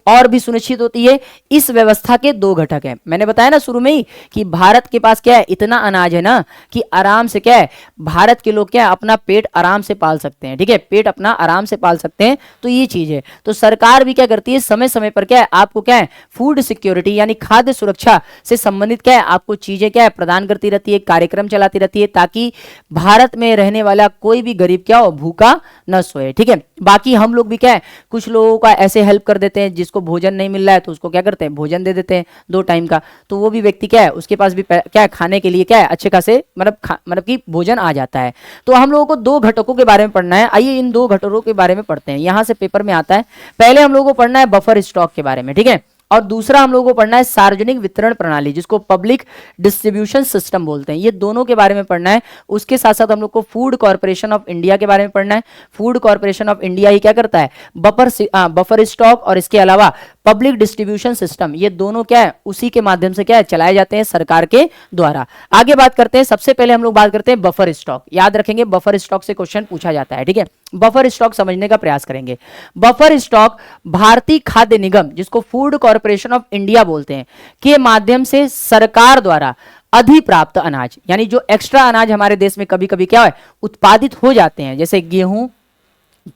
और भी सुनिश्चित होती है। इस व्यवस्था के दो घटक हैं। मैंने बताया ना शुरू में ही कि भारत के पास क्या है, इतना अनाज है ना कि आराम से क्या है, भारत के लोग क्या है, अपना पेट आराम से पाल सकते हैं। ठीक है, पेट अपना आराम से पाल सकते हैं। तो ये चीज है। तो सरकार भी क्या करती है, समय समय पर क्या है, आपको क्या है, फूड सिक्योरिटी यानी खाद्य सुरक्षा से संबंधित क्या है, आपको चीजें क्या है, प्रदान करती रहती है, कार्यक्रम चलाती रहती है, ताकि भारत में रहने वाला कोई भी गरीब क्या हो, भूखा न सोए। ठीक है, बाकी हम लोग भी क्या है, कुछ लोगों का ऐसे हेल्प कर देते हैं, जिसको भोजन नहीं मिल रहा है तो उसको क्या करते हैं, भोजन दे देते हैं 2 टाइम का। तो वो भी व्यक्ति क्या है, उसके पास भी क्या है, खाने के लिए क्या है, अच्छे खासे मतलब कि भोजन आ जाता है। तो हम लोगों को 2 घटकों के बारे में पढ़ना है। आइए इन 2 घटकों के बारे में पढ़ते हैं, यहां से पेपर में आता है। पहले हम लोगों को पढ़ना है बफर स्टॉक के बारे में। ठीक है, और दूसरा हम लोगों को पढ़ना है सार्वजनिक वितरण प्रणाली, जिसको पब्लिक डिस्ट्रीब्यूशन सिस्टम बोलते हैं। ये दोनों के बारे में पढ़ना है। उसके साथ साथ हम लोग को फूड कॉर्पोरेशन ऑफ इंडिया के बारे में पढ़ना है। फूड कॉर्पोरेशन ऑफ इंडिया ही क्या करता है, बफर स्टॉक और इसके अलावा पब्लिक डिस्ट्रीब्यूशन सिस्टम, ये दोनों क्या है, उसी के माध्यम से क्या है, चलाए जाते हैं सरकार के द्वारा। आगे बात करते हैं। सबसे पहले हम लोग बात करते हैं बफर स्टॉक। याद रखेंगे, बफर स्टॉक से क्वेश्चन पूछा जाता है। ठीक है, बफर स्टॉक समझने का प्रयास करेंगे। बफर स्टॉक भारतीय खाद्य निगम, जिसको फूड कॉर्पोरेशन ऑफ इंडिया बोलते हैं, के माध्यम से सरकार द्वारा अधिप्राप्त अनाज, यानी जो एक्स्ट्रा अनाज हमारे देश में कभी कभी क्या है, उत्पादित हो जाते हैं, जैसे गेहूं,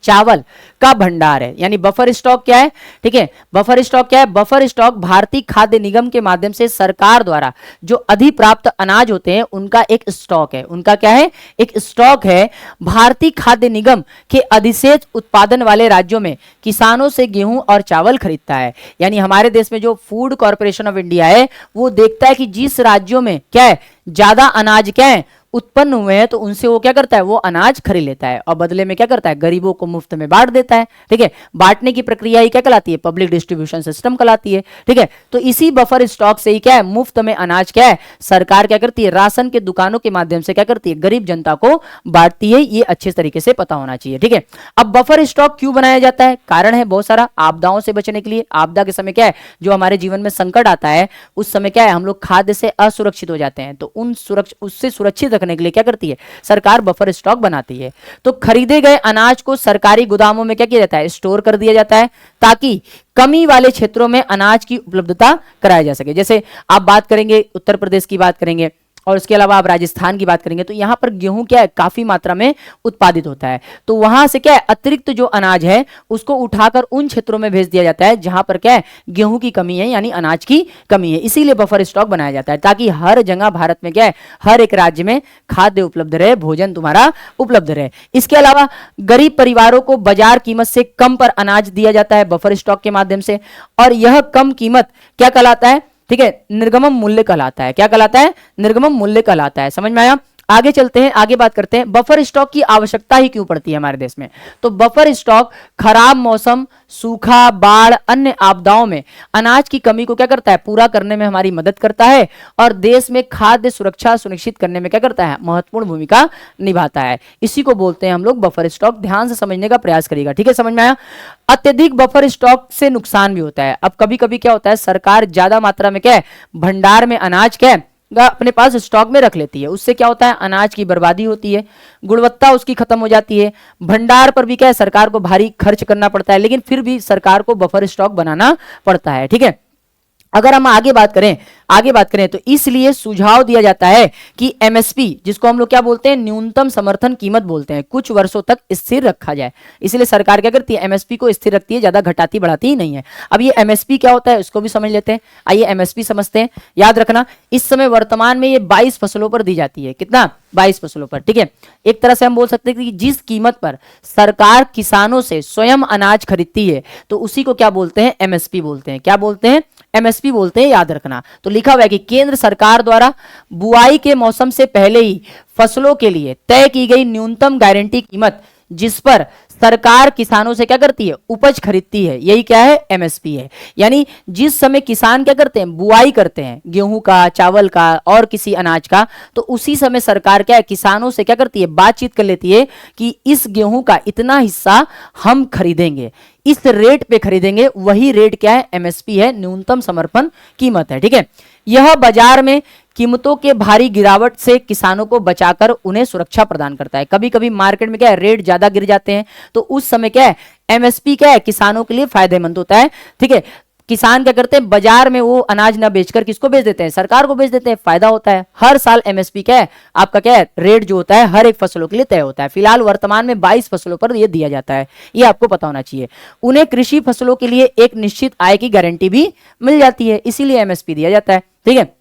चावल का भंडार है, यानी बफर स्टॉक क्या है। ठीक है, बफर स्टॉक क्या है, बफर स्टॉक भारतीय खाद्य निगम के माध्यम से सरकार द्वारा जो अधिप्राप्त अनाज होते हैं उनका एक स्टॉक है। उनका क्या है, एक स्टॉक है। भारतीय खाद्य निगम के अधिशेष उत्पादन वाले राज्यों में किसानों से गेहूं और चावल खरीदता है। यानी हमारे देश में जो फूड कॉर्पोरेशन ऑफ इंडिया है वो देखता है कि जिस राज्यों में क्या है, ज्यादा अनाज क्या है, उत्पन्न हुए हैं, तो उनसे वो क्या करता है, वो अनाज खरीद लेता है और बदले में क्या करता है, गरीबों को मुफ्त में बांट देता है। ठीक है, बांटने की प्रक्रिया ही क्या कहलाती है, पब्लिक डिस्ट्रीब्यूशन सिस्टम कहलाती है। ठीक है, तो इसी बफर स्टॉक से ही क्या है, मुफ्त में अनाज क्या है, सरकार क्या करती है, राशन के दुकानों के माध्यम से क्या करती है, गरीब जनता को बांटती है। ये अच्छे तरीके से पता होना चाहिए। ठीक है, अब बफर स्टॉक क्यों बनाया जाता है, कारण है बहुत सारा। आपदाओं से बचने के लिए, आपदा के समय क्या है, जो हमारे जीवन में संकट आता है, उस समय क्या है, हम लोग खाद्य से असुरक्षित हो जाते हैं, तो उससे सुरक्षित रखने के लिए क्या करती है, सरकार बफर स्टॉक बनाती है। तो खरीदे गए अनाज को सरकारी गोदामों में क्या किया जाता है, स्टोर कर दिया जाता है, ताकि कमी वाले क्षेत्रों में अनाज की उपलब्धता कराई जा सके। जैसे आप बात करेंगे उत्तर प्रदेश की बात करेंगे और उसके अलावा आप राजस्थान की बात करेंगे, तो यहां पर गेहूं क्या है, काफी मात्रा में उत्पादित होता है। तो वहां से क्या है, अतिरिक्त जो अनाज है उसको उठाकर उन क्षेत्रों में भेज दिया जाता है जहां पर क्या है, गेहूं की कमी है, यानी अनाज की कमी है। इसीलिए बफर स्टॉक बनाया जाता है, ताकि हर जगह भारत में क्या है, हर एक राज्य में खाद्य उपलब्ध रहे, भोजन तुम्हारा उपलब्ध रहे। इसके अलावा गरीब परिवारों को बाजार कीमत से कम पर अनाज दिया जाता है बफर स्टॉक के माध्यम से, और यह कम कीमत क्या कहलाता है, ठीक है, निर्गमन मूल्य कहलाता है। क्या कहलाता है, निर्गमन मूल्य कहलाता है। समझ में आया? आगे चलते हैं, आगे बात करते हैं बफर स्टॉक की आवश्यकता ही क्यों पड़ती है हमारे देश में। तो बफर स्टॉक खराब मौसम, सूखा, बाढ़, अन्य आपदाओं में अनाज की कमी को क्या करता है, पूरा करने में हमारी मदद करता है, और देश में खाद्य सुरक्षा सुनिश्चित करने में क्या करता है, महत्वपूर्ण भूमिका निभाता है। इसी को बोलते हैं हम लोग बफर स्टॉक। ध्यान से समझने का प्रयास करिएगा, ठीक है, समझ में आया? अत्यधिक बफर स्टॉक से नुकसान भी होता है। अब कभी कभी क्या होता है, सरकार ज्यादा मात्रा में क्या है, भंडार में अनाज क्या है, अपने पास स्टॉक में रख लेती है। उससे क्या होता है, अनाज की बर्बादी होती है, गुणवत्ता उसकी खत्म हो जाती है। भंडार पर भी क्या है, सरकार को भारी खर्च करना पड़ता है, लेकिन फिर भी सरकार को बफर स्टॉक बनाना पड़ता है, ठीक है। अगर हम आगे बात करें तो इसलिए सुझाव दिया जाता है कि एमएसपी, जिसको हम लोग क्या बोलते हैं, न्यूनतम समर्थन कीमत बोलते हैं, कुछ वर्षों तक स्थिर रखा जाए। इसलिए सरकार क्या करती है, एमएसपी को स्थिर रखती है, ज्यादा घटाती बढ़ाती ही नहीं है। अब ये एमएसपी क्या होता है उसको भी समझ लेते हैं। आइए एमएसपी समझते हैं। याद रखना, इस समय वर्तमान में ये 22 फसलों पर दी जाती है। कितना? 22 फसलों पर, ठीक है। एक तरह से हम बोल सकते हैं कि जिस कीमत पर सरकार किसानों से स्वयं अनाज खरीदती है, तो उसी को क्या बोलते हैं, एमएसपी बोलते हैं। क्या बोलते हैं? एमएसपी बोलते हैं। याद रखना, तो लिखा हुआ है कि केंद्र सरकार द्वारा बुआई के मौसम से पहले ही फसलों के लिए तय की गई न्यूनतम गारंटी कीमत, जिस पर सरकार किसानों से क्या करती है, उपज खरीदती है, यही क्या है, एमएसपी है। यानी जिस समय किसान क्या करते हैं, बुआई करते हैं गेहूं का, चावल का और किसी अनाज का, तो उसी समय सरकार क्या है, किसानों से क्या करती है, बातचीत कर लेती है कि इस गेहूं का इतना हिस्सा हम खरीदेंगे, इस रेट पे खरीदेंगे। वही रेट क्या है, एमएसपी है, न्यूनतम समर्थन कीमत है, ठीक है। यह बाजार में कीमतों के भारी गिरावट से किसानों को बचाकर उन्हें सुरक्षा प्रदान करता है। कभी कभी मार्केट में क्या है, रेट ज्यादा गिर जाते हैं, तो उस समय क्या है, एमएसपी क्या है, किसानों के लिए फायदेमंद होता है, ठीक है। किसान क्या करते हैं, बाजार में वो अनाज ना बेचकर किसको बेच देते हैं, सरकार को बेच देते हैं, फायदा होता है। हर साल एमएसपी क्या है, आपका क्या है, रेट जो होता है हर एक फसलों के लिए तय होता है। फिलहाल वर्तमान में 22 फसलों पर यह दिया जाता है, ये आपको पता होना चाहिए। उन्हें कृषि फसलों के लिए एक निश्चित आय की गारंटी भी मिल जाती है, इसीलिए एमएसपी दिया जाता है, ठीक है।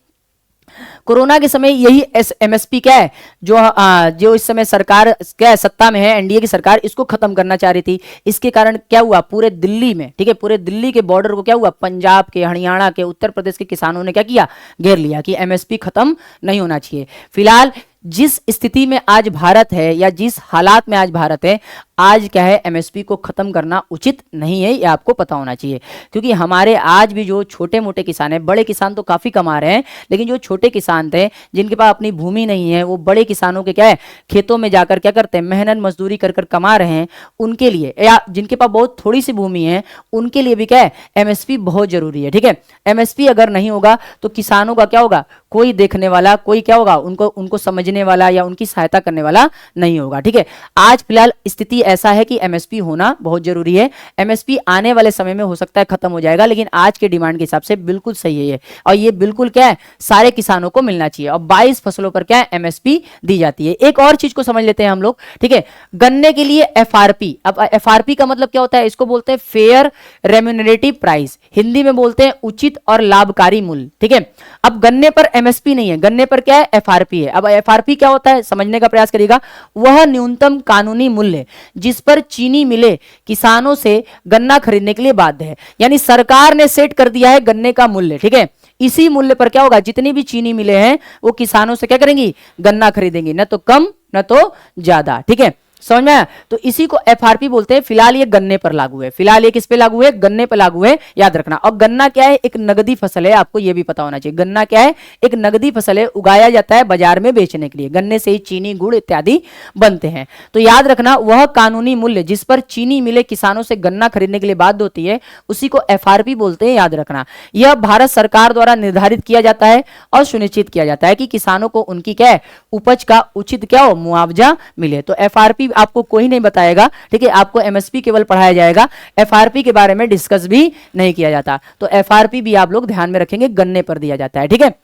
कोरोना के समय यही एमएसपी क्या है, जो इस समय सरकार क्या है, सत्ता में है, एनडीए की सरकार, इसको खत्म करना चाह रही थी। इसके कारण क्या हुआ, पूरे दिल्ली में, ठीक है, पूरे दिल्ली के बॉर्डर को क्या हुआ, पंजाब के, हरियाणा के, उत्तर प्रदेश के किसानों ने क्या किया, घेर लिया कि एमएसपी खत्म नहीं होना चाहिए। फिलहाल जिस स्थिति में आज भारत है, या जिस हालात में आज भारत है, आज क्या है, एमएसपी को खत्म करना उचित नहीं है, ये आपको पता होना चाहिए। क्योंकि हमारे आज भी जो छोटे मोटे किसान हैं, बड़े किसान तो काफी कमा रहे हैं, लेकिन जो छोटे किसान थे, जिनके पास अपनी भूमि नहीं है, वो बड़े किसानों के क्या है, खेतों में जाकर क्या करते हैं, मेहनत मजदूरी कर कर कमा रहे हैं, उनके लिए, या जिनके पास बहुत थोड़ी सी भूमि है, उनके लिए भी क्या है, एमएसपी बहुत जरूरी है, ठीक है। एमएसपी अगर नहीं होगा तो किसानों का क्या होगा, कोई देखने वाला, कोई क्या होगा, उनको समझने वाला या उनकी सहायता करने वाला नहीं होगा, ठीक है। आज फिलहाल स्थिति ऐसा है कि एमएसपी होना बहुत जरूरी है। एमएसपी आने वाले समय में हो सकता है खत्म हो जाएगा, लेकिन आज के डिमांड के हिसाब से बिल्कुल सही है ये, और ये बिल्कुल क्या है, सारे किसानों को मिलना चाहिए। और 22 फसलों पर क्या है, एमएसपी दी जाती है। एक और चीज को समझ लेते हैं हम लोग, ठीक है। गन्ने के लिए एफआरपी, अब एफआरपी का मतलब क्या होता है, इसको बोलते हैं फेयर रेम्यूनरेटिव प्राइस, हिंदी में बोलते हैं उचित और लाभकारी मूल्य, ठीक है। अब गन्ने पर एमएसपी नहीं है, गन्ने पर क्या है, एफआरपी है। अब एफआरपी क्या होता है, समझने का प्रयास करिएगा। वह न्यूनतम कानूनी मूल्य जिस पर चीनी मिले किसानों से गन्ना खरीदने के लिए बाध्य है, यानी सरकार ने सेट कर दिया है गन्ने का मूल्य, ठीक है। इसी मूल्य पर क्या होगा, जितनी भी चीनी मिले हैं वो किसानों से क्या करेंगी, गन्ना खरीदेंगी, न तो कम न तो ज्यादा, ठीक है। समझ में आया? तो इसी को एफआरपी बोलते हैं। फिलहाल ये गन्ने पर लागू है, फिलहाल ये किस पे लागू है? गन्ने पर लागू है, याद रखना। और गन्ना क्या है? एक नगदी फसल है, आपको ये भी पता होना चाहिए। गन्ना क्या है? एक नगदी फसल है, उगाया जाता है बाजार में बेचने के लिए। गन्ने से ही चीनी, गुड़ इत्यादि बनते हैं। तो याद रखना, वह कानूनी मूल्य जिस पर चीनी मिले किसानों से गन्ना खरीदने के लिए बाध्य होती है, उसी को एफआरपी बोलते हैं, याद रखना। यह भारत सरकार द्वारा निर्धारित किया जाता है और सुनिश्चित किया जाता है कि किसानों को उनकी क्या है? उपज का उचित क्या हो? मुआवजा मिले। तो एफआरपी आपको कोई नहीं बताएगा, ठीक है? आपको एमएसपी केवल पढ़ाया जाएगा, एफआरपी के बारे में डिस्कस भी नहीं किया जाता। तो एफआरपी भी आप लोग ध्यान में रखेंगे, गन्ने पर दिया जाता है, ठीक है?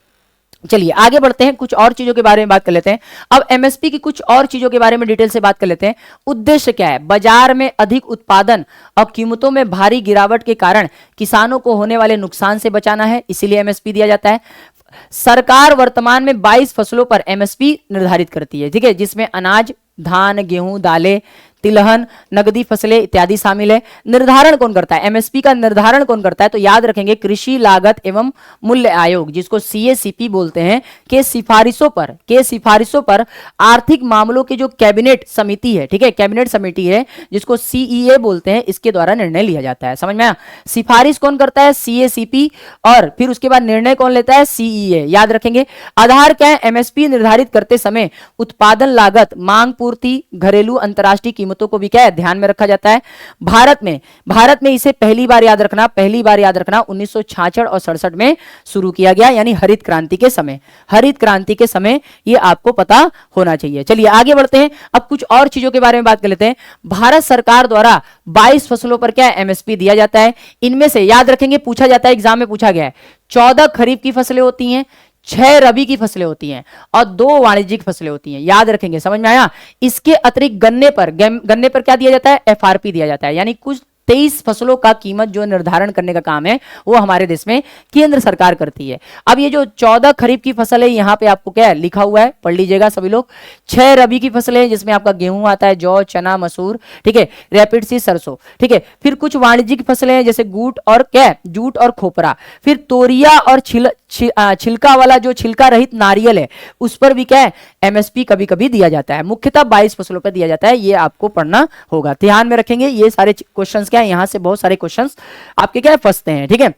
चलिए आगे बढ़ते हैं, कुछ और चीजों के बारे में बात कर लेते हैं। अब एमएसपी की कुछ और चीजों के बारे में डिटेल से बात कर लेते हैं। उद्देश्य क्या है? बाजार में अधिक उत्पादन और कीमतों में भारी गिरावट के कारण किसानों को होने वाले नुकसान से बचाना है, इसीलिए एमएसपी दिया जाता है। सरकार वर्तमान में 22 फसलों पर एमएसपी निर्धारित करती है, ठीक है? जिसमें अनाज, धान, गेहूं, दालें, तिलहन, नगदी फसलें इत्यादि शामिल है। निर्धारण कौन करता है? एमएसपी का निर्धारण कौन करता है? तो याद रखेंगे, कृषि लागत एवं मूल्य आयोग, जिसको सीएसीपी बोलते हैं, के सिफारिशों पर आर्थिक मामलों की जो कैबिनेट समिति है, ठीक है? कैबिनेट समिति है जिसको सीईए बोलते हैं, इसके द्वारा निर्णय लिया जाता है। समझ में आया? सिफारिश कौन करता है? सीएसीपी, और फिर उसके बाद निर्णय कौन लेता है? सीईए। याद रखेंगे। आधार क्या है? एमएसपी निर्धारित करते समय उत्पादन लागत, मांग पूर्ति, घरेलू अंतर्राष्ट्रीय कीमतों को भी क्या है? ध्यान में रखा जाता है। भारत में इसे पहली बार याद रखना 1966 और 67 में शुरू किया गया, यानी हरित क्रांति के समय। ये आपको पता होना चाहिए। चलिए आगे बढ़ते हैं, अब कुछ और चीजों के बारे में बात कर लेते हैं। भारत सरकार द्वारा 22 फसलों पर क्या एमएसपी दिया जाता है। इनमें से याद रखेंगे, पूछा जाता है, एग्जाम में पूछा गया है, 14 खरीफ की फसलें होती हैं, 6 रबी की फसलें होती हैं और 2 वाणिज्यिक फसलें होती हैं। याद रखेंगे, समझ में आया? इसके अतिरिक्त गन्ने पर क्या दिया जाता है? एफआरपी दिया जाता है। यानी कुछ 23 फसलों का कीमत जो निर्धारण करने का काम है वो हमारे देश में केंद्र सरकार करती है। अब ये जो 14 खरीफ की फसल है, यहां पे आपको क्या है लिखा हुआ है, पढ़ लीजिएगा सभी लोग। 6 रबी की फसलें हैं जिसमें आपका गेहूं आता है, जौ, चना, मसूर, ठीक है, रैपिड सी सरसों, ठीक है। फिर कुछ वाणिज्यिक फसलें हैं जैसे जूट और खोपरा। फिर तोरिया और छिलका वाला जो छिलका रहित नारियल है उस पर भी क्या है एमएसपी कभी कभी दिया जाता है। मुख्यतः 22 फसलों पर दिया जाता है, ये आपको पढ़ना होगा, ध्यान में रखेंगे। ये सारे क्वेश्चंस क्या है, यहां से बहुत सारे क्वेश्चंस आपके क्या है फंसते हैं, ठीक है।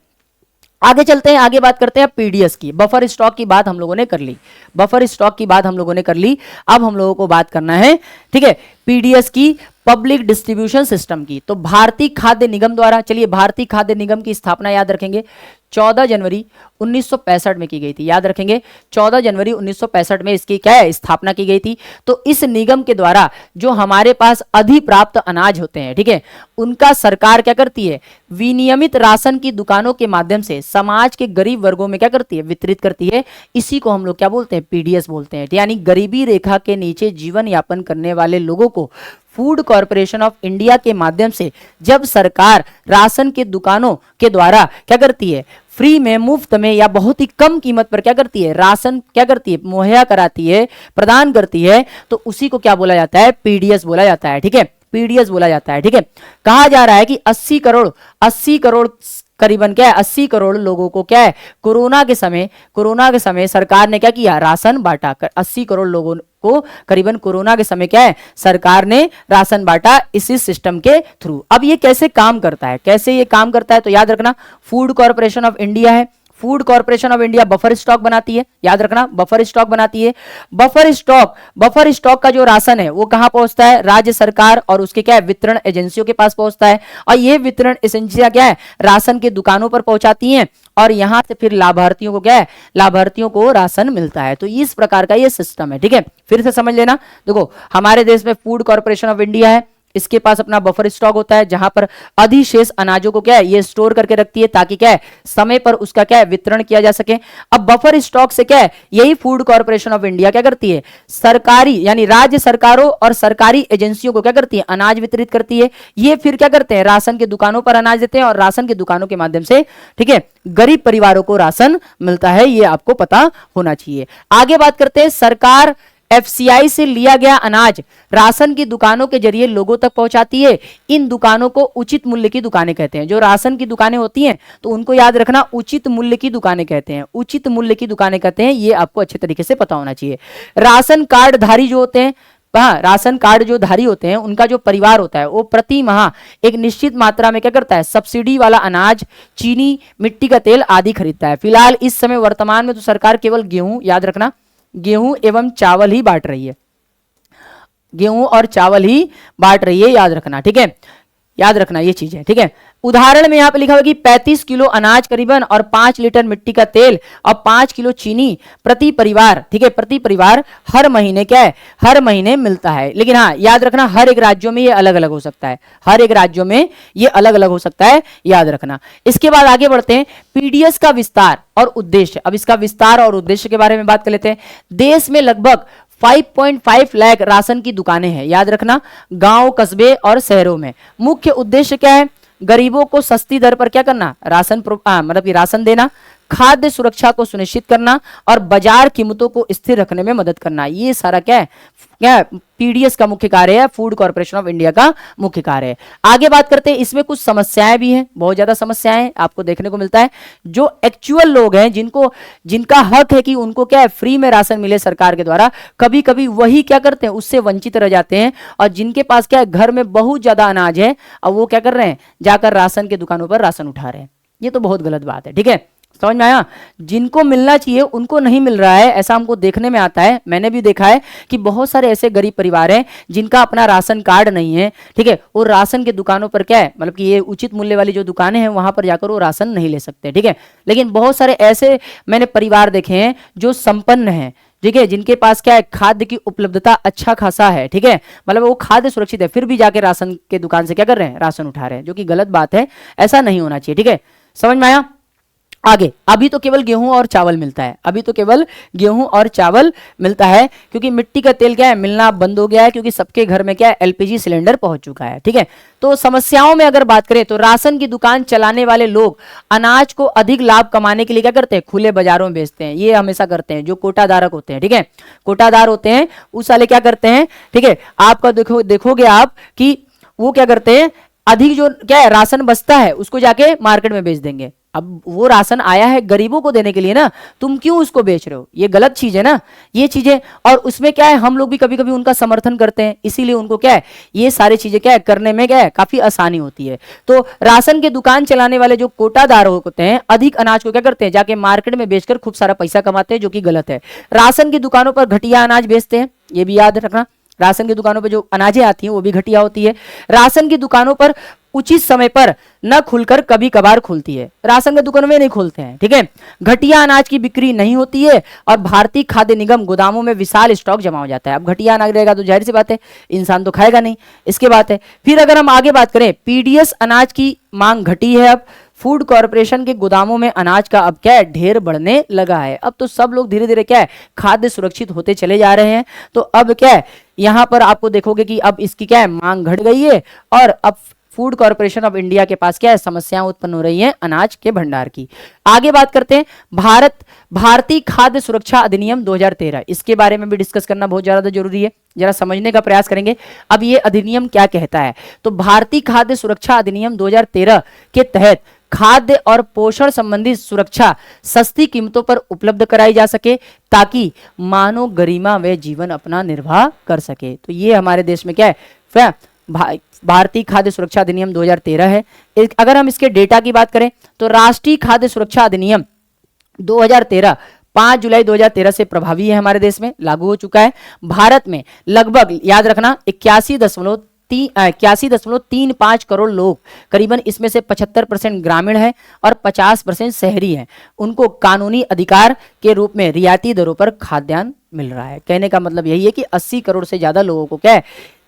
आगे चलते हैं, आगे बात करते हैं पीडीएस की। बफर स्टॉक की बात हम लोगों ने कर ली, अब हम लोगों को बात करना है, ठीक है, पीडीएस की, पब्लिक डिस्ट्रीब्यूशन सिस्टम की। तो भारतीय खाद्य निगम द्वारा, चलिए भारतीय खाद्य निगम की स्थापना याद रखेंगे 14 जनवरी 1965 में की गई थी। याद रखेंगे 14 जनवरी 1965 में इसकी क्या है स्थापना की गई थी। तो इस निगम के द्वारा जो हमारे पास अधिप्राप्त अनाज होते हैं, ठीक है, उनका सरकार क्या करती है, विनियमित राशन की दुकानों के माध्यम से समाज के गरीब वर्गों में क्या करती है, वितरित करती है। इसी को हम लोग क्या बोलते हैं, पीडीएस बोलते हैं। यानी गरीबी रेखा के नीचे जीवन यापन करने वाले लोगों को फूड कॉर्पोरेशन ऑफ इंडिया के माध्यम से जब सरकार राशन के दुकानों के द्वारा क्या करती है, फ्री में, मुफ्त में या बहुत ही कम कीमत पर क्या करती है, राशन क्या करती है, मुहैया कराती है, प्रदान करती है, तो उसी को क्या बोला जाता है, पीडीएस बोला जाता है, ठीक है, पीडीएस बोला जाता है, ठीक है। कहा जा रहा है कि 80 करोड़ करीबन क्या है 80 करोड़ लोगों को क्या है कोरोना के समय सरकार ने क्या किया, राशन बांटा। 80 करोड़ लोगों को करीबन कोरोना के समय क्या है सरकार ने राशन बांटा इसी सिस्टम के थ्रू। अब ये कैसे काम करता है, तो याद रखना फूड कॉर्पोरेशन ऑफ इंडिया है। Food corporation of India buffer stock बनाती है, याद रखना बफर स्टॉक बनाती है। बफर स्टॉक का जो राशन है वो कहां पहुंचता है, राज्य सरकार और उसके क्या है वितरण एजेंसियों के पास पहुंचता है। और ये वितरण एजेंसियां क्या है राशन के दुकानों पर पहुंचाती हैं और यहां से फिर लाभार्थियों को क्या है, लाभार्थियों को राशन मिलता है। तो इस प्रकार का ये सिस्टम है, ठीक है। फिर से समझ लेना, देखो हमारे देश में फूड कॉर्पोरेशन ऑफ इंडिया है, इसके पास अपना बफर स्टॉक होता है जहां पर अधिशेष अनाजों को क्या है ये स्टोर करके रखती है ताकि क्या है समय पर उसका क्या है वितरण किया जा सके। अब बफर स्टॉक से क्या है यही फूड कॉर्पोरेशन ऑफ इंडिया क्या करती है, सरकारी यानी राज्य सरकारों और सरकारी एजेंसियों को क्या करती है, अनाज वितरित करती है। ये फिर क्या करते हैं, राशन की दुकानों पर अनाज देते हैं और राशन की दुकानों के माध्यम से, ठीक है, गरीब परिवारों को राशन मिलता है। ये आपको पता होना चाहिए। आगे बात करते हैं, सरकार एफसीआई से लिया गया अनाज राशन की दुकानों के जरिए लोगों तक पहुंचाती है। इन दुकानों को उचित मूल्य की दुकानें कहते हैं। जो राशन की दुकानें होती हैं तो उनको याद रखना उचित मूल्य की दुकानें कहते हैं, उचित मूल्य की दुकानें कहते हैं। ये आपको अच्छे तरीके से पता होना चाहिए। राशन कार्ड धारी जो होते हैं हाँ, राशन कार्ड जो धारी होते हैं उनका जो परिवार होता है वो प्रति माह एक निश्चित मात्रा में क्या करता है, सब्सिडी वाला अनाज, चीनी, मिट्टी का तेल आदि खरीदता है। फिलहाल इस समय वर्तमान में तो सरकार केवल गेहूं, याद रखना, गेहूं एवं चावल ही बांट रही है, गेहूं और चावल ही बांट रही है, याद रखना, ठीक है, याद रखना ये चीजें, ठीक है। उदाहरण में यहां पे लिखा हुआ कि 35 किलो अनाज करीबन और 5 लीटर मिट्टी का तेल और 5 किलो चीनी प्रति परिवार, ठीक है, प्रति परिवार हर महीने क्या है, हर महीने मिलता है। लेकिन हाँ याद रखना हर एक राज्यों में ये अलग अलग हो सकता है, हर एक राज्यों में ये अलग अलग हो सकता है, याद रखना। इसके बाद आगे बढ़ते हैं, पीडीएस का विस्तार और उद्देश्य। अब इसका विस्तार और उद्देश्य के बारे में बात कर लेते हैं। देश में लगभग 5.5 लाख राशन की दुकानें हैं, याद रखना, गांव, कस्बे और शहरों में। मुख्य उद्देश्य क्या है, गरीबों को सस्ती दर पर क्या करना, राशन मतलब कि राशन देना, खाद्य सुरक्षा को सुनिश्चित करना और बाजार कीमतों को स्थिर रखने में मदद करना। ये सारा क्या है, क्या पीडीएस का मुख्य कार्य है, फूड कॉर्पोरेशन ऑफ इंडिया का मुख्य कार्य है। आगे बात करते हैं, इसमें कुछ समस्याएं भी हैं, बहुत ज्यादा समस्याएं आपको देखने को मिलता है। जो एक्चुअल लोग हैं, जिनका हक है कि उनको क्या है, फ्री में राशन मिले सरकार के द्वारा, कभी कभी वही क्या करते हैं, उससे वंचित रह जाते हैं। और जिनके पास क्या है, घर में बहुत ज्यादा अनाज है, अब वो क्या कर रहे हैं, जाकर राशन के दुकानों पर राशन उठा रहे हैं। ये तो बहुत गलत बात है, ठीक है, समझ में आया। जिनको मिलना चाहिए उनको नहीं मिल रहा है, ऐसा हमको देखने में आता है। मैंने भी देखा है कि बहुत सारे ऐसे गरीब परिवार हैं जिनका अपना राशन कार्ड नहीं है, ठीक है, और राशन के दुकानों पर क्या है, मतलब कि ये उचित मूल्य वाली जो दुकानें हैं वहां पर जाकर वो राशन नहीं ले सकते, ठीक है। लेकिन बहुत सारे ऐसे मैंने परिवार देखे हैं जो संपन्न हैं, ठीक है, जिनके पास क्या है, खाद्य की उपलब्धता अच्छा खासा है, ठीक है, मतलब वो खाद्य सुरक्षित है, फिर भी जाके राशन के दुकान से क्या कर रहे हैं, राशन उठा रहे हैं, जो कि गलत बात है, ऐसा नहीं होना चाहिए, ठीक है, समझ में आया। आगे, अभी तो केवल गेहूं और चावल मिलता है, अभी तो केवल गेहूं और चावल मिलता है, क्योंकि मिट्टी का तेल क्या है, मिलना बंद हो गया है, क्योंकि सबके घर में क्या है, एलपीजी सिलेंडर पहुंच चुका है, ठीक है। तो समस्याओं में अगर बात करें तो राशन की दुकान चलाने वाले लोग अनाज को अधिक लाभ कमाने के लिए क्या करते हैं, खुले बाजारों में बेचते हैं। ये हमेशा करते हैं जो कोटाधारक होते हैं, ठीक है, कोटादार होते हैं, उस वाले क्या करते हैं, ठीक है, आपका देखोगे आप कि वो क्या करते हैं, अधिक जो क्या है राशन बचता है उसको जाके मार्केट में बेच देंगे। अब वो राशन आया है गरीबों को देने के लिए ना, तुम क्यों उसको बेच रहे हो, ये गलत चीज है ना, ये चीजें। और उसमें क्या है, हम लोग भी कभी कभी उनका समर्थन करते हैं, इसीलिए उनको क्या है, ये सारी चीजें क्या है, करने में क्या है, काफी आसानी होती है। तो राशन के दुकान चलाने वाले जो कोटादार होते हैं, अधिक अनाज को क्या करते हैं, जाके मार्केट में बेचकर खूब सारा पैसा कमाते हैं, जो कि गलत है। राशन की दुकानों पर घटिया अनाज बेचते हैं, ये भी याद रखना। राशन की दुकानों पर जो अनाजें आती हैं वो भी घटिया होती है। राशन की दुकानों पर उचित समय पर न खुलकर कभी कभार खुलती है, राशन की दुकानों में नहीं खुलते हैं, ठीक है। घटिया अनाज की बिक्री नहीं होती है और भारतीय खाद्य निगम गोदामों में विशाल स्टॉक जमा हो जाता है। अब घटिया अनाज रहेगा तो जाहिर सी बात है इंसान तो खाएगा नहीं, इसके बात है। फिर अगर हम आगे बात करें, पीडीएस अनाज की मांग घटी है, अब फूड कॉर्पोरेशन के गोदामों में अनाज का अब क्या है, ढेर बढ़ने लगा है। अब तो सब लोग धीरे धीरे क्या है, खाद्य सुरक्षित होते चले जा रहे हैं। तो अब क्या है, यहां पर आपको देखोगे कि अब इसकी क्या है, मांग घट गई है और अब फूड कॉर्पोरेशन ऑफ इंडिया के पास क्या है, समस्याएं उत्पन्न हो रही हैं अनाज के भंडार की। आगे बात करते हैं, भारतीय खाद्य सुरक्षा अधिनियम 2013, इसके बारे में भी डिस्कस करना बहुत ज्यादा जरूरी है, जरा समझने का प्रयास करेंगे। अब ये अधिनियम क्या कहता है, तो भारतीय खाद्य सुरक्षा अधिनियम 2013 के तहत खाद्य और पोषण संबंधी सुरक्षा सस्ती कीमतों पर उपलब्ध कराई जा सके, ताकि मानव गरिमा व जीवन अपना निर्वाह कर सके। तो ये हमारे देश में क्या है, भारतीय खाद्य सुरक्षा अधिनियम 2013 है। अगर हम इसके डेटा की बात करें तो राष्ट्रीय खाद्य सुरक्षा अधिनियम 2013 5 जुलाई 2013 से प्रभावी है, हमारे देश में लागू हो चुका है। भारत में लगभग याद रखना 81.35 करोड़ लोग, करीबन इसमें से 75% ग्रामीण है और 50% शहरी है, उनको कानूनी अधिकार के रूप में रियायती दरों पर खाद्यान्न मिल रहा है। कहने का मतलब यही है कि 80 करोड़ से ज्यादा लोगों को क्या है,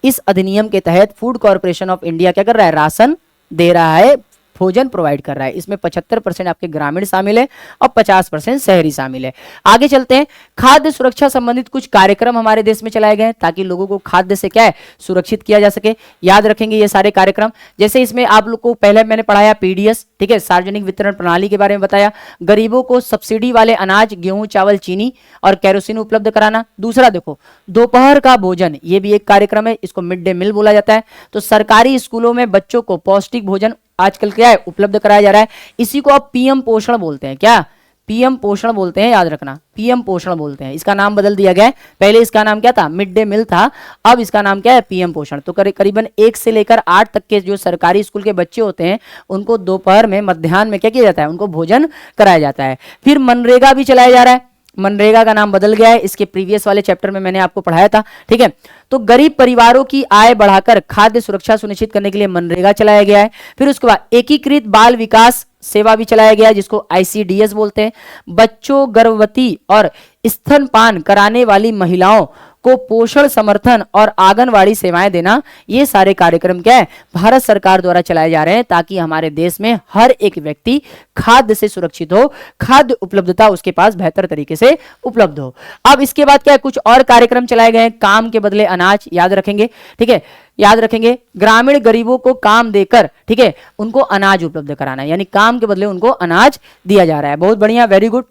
इस अधिनियम के तहत फूड कॉर्पोरेशन ऑफ इंडिया क्या कर रहा है, राशन दे रहा है, भोजन प्रोवाइड कर रहा है। इसमें 75% आपके ग्रामीण शामिल है और 50% शहरी शामिल है। आगे चलते हैं, खाद्य सुरक्षा संबंधित कुछ कार्यक्रम हमारे देश में चलाए गए ताकि लोगों को खाद्य से क्या है, सुरक्षित किया जा सके। याद रखेंगे ये सारे कार्यक्रम, जैसे इसमें आप लोग को पहले मैंने पढ़ाया पीडीएस, ठीक है, सार्वजनिक वितरण प्रणाली के बारे में बताया। गरीबों को सब्सिडी वाले अनाज, गेहूं, चावल, चीनी और केरोसिन उपलब्ध कराना। दूसरा देखो, दोपहर का भोजन, ये भी एक कार्यक्रम है, इसको मिड डे मील बोला जाता है। तो सरकारी स्कूलों में बच्चों को पौष्टिक भोजन आजकल क्या है, उपलब्ध कराया जा रहा है। इसी को आप पीएम पोषण बोलते हैं, क्या पीएम पोषण बोलते हैं, याद रखना, पीएम पोषण बोलते हैं। इसका नाम बदल दिया गया है, पहले इसका नाम क्या था, मिड डे मील था, अब इसका नाम क्या है, पीएम पोषण। तो करीबन 1 से लेकर 8 तक के जो सरकारी स्कूल के बच्चे होते हैं उनको दोपहर में, मध्याह्न में क्या किया जाता है, उनको भोजन कराया जाता है। फिर मनरेगा भी चलाया जा रहा है, मनरेगा का नाम बदल गया है, इसके प्रीवियस वाले चैप्टर में मैंने आपको पढ़ाया था, ठीक है। तो गरीब परिवारों की आय बढ़ाकर खाद्य सुरक्षा सुनिश्चित करने के लिए मनरेगा चलाया गया है। फिर उसके बाद एकीकृत बाल विकास सेवा भी चलाया गया है, जिसको आईसीडीएस बोलते हैं। बच्चों, गर्भवती और स्तनपान कराने वाली महिलाओं को पोषण समर्थन और आंगनवाड़ी सेवाएं देना, ये सारे कार्यक्रम क्या है, भारत सरकार द्वारा चलाए जा रहे हैं, ताकि हमारे देश में हर एक व्यक्ति खाद्य से सुरक्षित हो, खाद्य उपलब्धता उसके पास बेहतर तरीके से उपलब्ध हो। अब इसके बाद क्या है, कुछ और कार्यक्रम चलाए गए हैं, काम के बदले अनाज, याद रखेंगे, ठीक है, याद रखेंगे, ग्रामीण गरीबों को काम देकर, ठीक है, उनको अनाज उपलब्ध कराना, यानी काम के बदले उनको अनाज दिया जा रहा है। बहुत बढ़िया, वेरी गुड।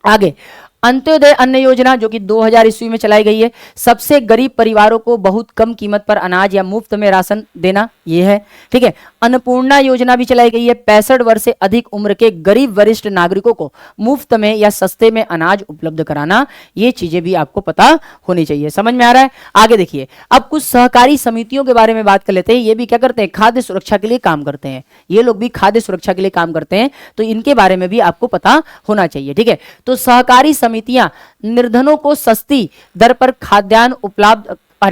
आगे अंत्योदय अन्न योजना, जो कि 2000 ईस्वी में चलाई गई है, सबसे गरीब परिवारों को बहुत कम कीमत पर अनाज या मुफ्त में राशन देना, ये है, ठीक है। अन्नपूर्णा योजना भी चलाई गई है, 65 वर्ष से अधिक उम्र के गरीब वरिष्ठ नागरिकों को मुफ्त में या सस्ते में अनाज उपलब्ध कराना, ये चीजें भी आपको पता होनी चाहिए। समझ में आ रहा है? आगे देखिए, अब कुछ सहकारी समितियों के बारे में बात कर लेते हैं। ये भी क्या करते हैं, खाद्य सुरक्षा के लिए काम करते हैं, ये लोग भी खाद्य सुरक्षा के लिए काम करते हैं, तो इनके बारे में भी आपको पता होना चाहिए, ठीक है। तो सहकारी समितियां निर्धनों को सस्ती दर पर खाद्यान्न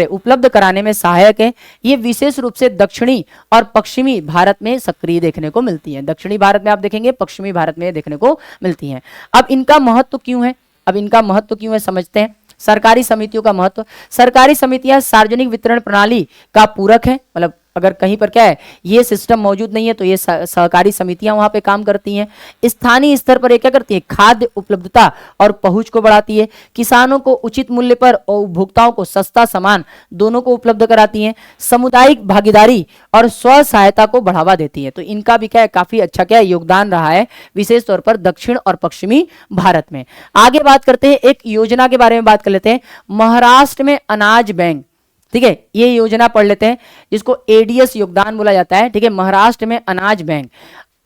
उपलब्ध कराने में सहायक है। ये विशेष रूप से दक्षिणी और पश्चिमी भारत में सक्रिय देखने को मिलती हैं। दक्षिणी भारत में आप देखेंगे, पश्चिमी भारत में देखने को मिलती हैं। अब इनका महत्व क्यों है, अब इनका महत्व क्यों है समझते हैं। सरकारी समितियों का महत्व, सरकारी समितियां सार्वजनिक वितरण प्रणाली का पूरक है, मतलब अगर कहीं पर क्या है, ये सिस्टम मौजूद नहीं है तो ये सहकारी समितियां वहां पे काम करती हैं। स्थानीय स्तर पर ये क्या करती है, खाद्य उपलब्धता और पहुंच को बढ़ाती है। किसानों को उचित मूल्य पर और उपभोक्ताओं को सस्ता सामान दोनों को उपलब्ध कराती हैं। सामुदायिक भागीदारी और स्व सहायता को बढ़ावा देती है। तो इनका भी क्या है, काफी अच्छा क्या है, योगदान रहा है, विशेष तौर पर दक्षिण और पश्चिमी भारत में। आगे बात करते हैं, एक योजना के बारे में बात कर लेते हैं, महाराष्ट्र में अनाज बैंक, ठीक है, ये योजना पढ़ लेते हैं, जिसको एडीएस योगदान बोला जाता है, ठीक है, महाराष्ट्र में अनाज बैंक,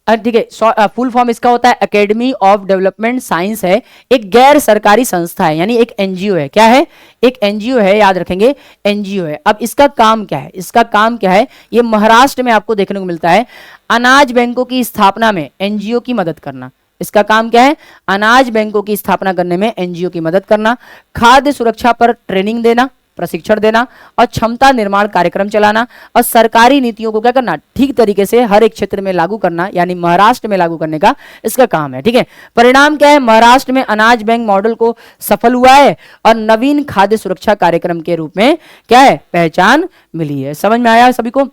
ठीक है। फुल फॉर्म इसका होता है एकेडमी ऑफ डेवलपमेंट साइंस है, एक गैर सरकारी संस्था है, यानी एक एनजीओ है। क्या है, एक एनजीओ है, याद रखेंगे, एनजीओ है। अब इसका काम क्या है, इसका काम क्या है, ये महाराष्ट्र में आपको देखने को मिलता है, अनाज बैंकों की स्थापना में एनजीओ की मदद करना। इसका काम क्या है, अनाज बैंकों की स्थापना करने में एनजीओ की मदद करना, खाद्य सुरक्षा पर ट्रेनिंग देना, प्रशिक्षण देना और क्षमता निर्माण कार्यक्रम चलाना और सरकारी नीतियों को क्या करना, ठीक तरीके से हर एक क्षेत्र में लागू करना, यानी महाराष्ट्र में लागू करने का इसका काम है, ठीक है। परिणाम क्या है, महाराष्ट्र में अनाज बैंक मॉडल को सफल हुआ है और नवीन खाद्य सुरक्षा कार्यक्रम के रूप में क्या है, पहचान मिली है। समझ में आया सभी को?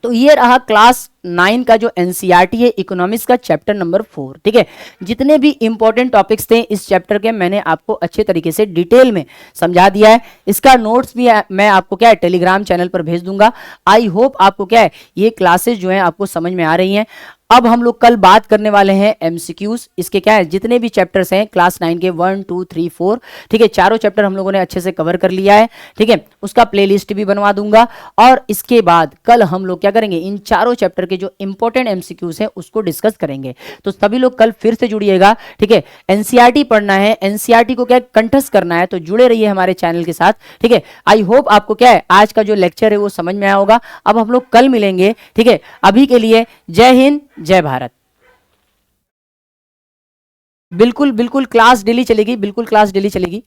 तो ये रहा क्लास 9 का जो एनसीईआरटी है, इकोनॉमिक्स का चैप्टर नंबर 4, ठीक है। जितने भी इंपॉर्टेंट टॉपिक्स थे इस चैप्टर के, मैंने आपको अच्छे तरीके से डिटेल में समझा दिया है। इसका नोट्स भी मैं आपको क्या है, टेलीग्राम चैनल पर भेज दूंगा। आई होप आपको क्या है, ये क्लासेस जो है आपको समझ में आ रही हैं। अब हम लोग कल बात करने वाले हैं एमसीक्यूज, इसके क्या है, जितने भी चैप्टर्स हैं क्लास 9 के 1, 2, 3, 4, ठीक है, चारों चैप्टर हम लोगों ने अच्छे से कवर कर लिया है, ठीक है। उसका प्लेलिस्ट भी बनवा दूंगा और इसके बाद कल हम लोग क्या करेंगे, इन चारों चैप्टर के जो इंपॉर्टेंट एमसीक्यूज हैं उसको डिस्कस करेंगे। तो सभी लोग कल फिर से जुड़िएगा, ठीक है। एनसीईआरटी पढ़ना है, एनसीईआरटी को क्या कंठस्थ करना है, तो जुड़े रहिए हमारे चैनल के साथ, ठीक है। आई होप आपको क्या है, आज का जो लेक्चर है वो समझ में आया होगा। अब हम लोग कल मिलेंगे, ठीक है। अभी के लिए जय हिंद, जय भारत। बिल्कुल बिल्कुल क्लास डेली चलेगी, बिल्कुल क्लास डेली चलेगी।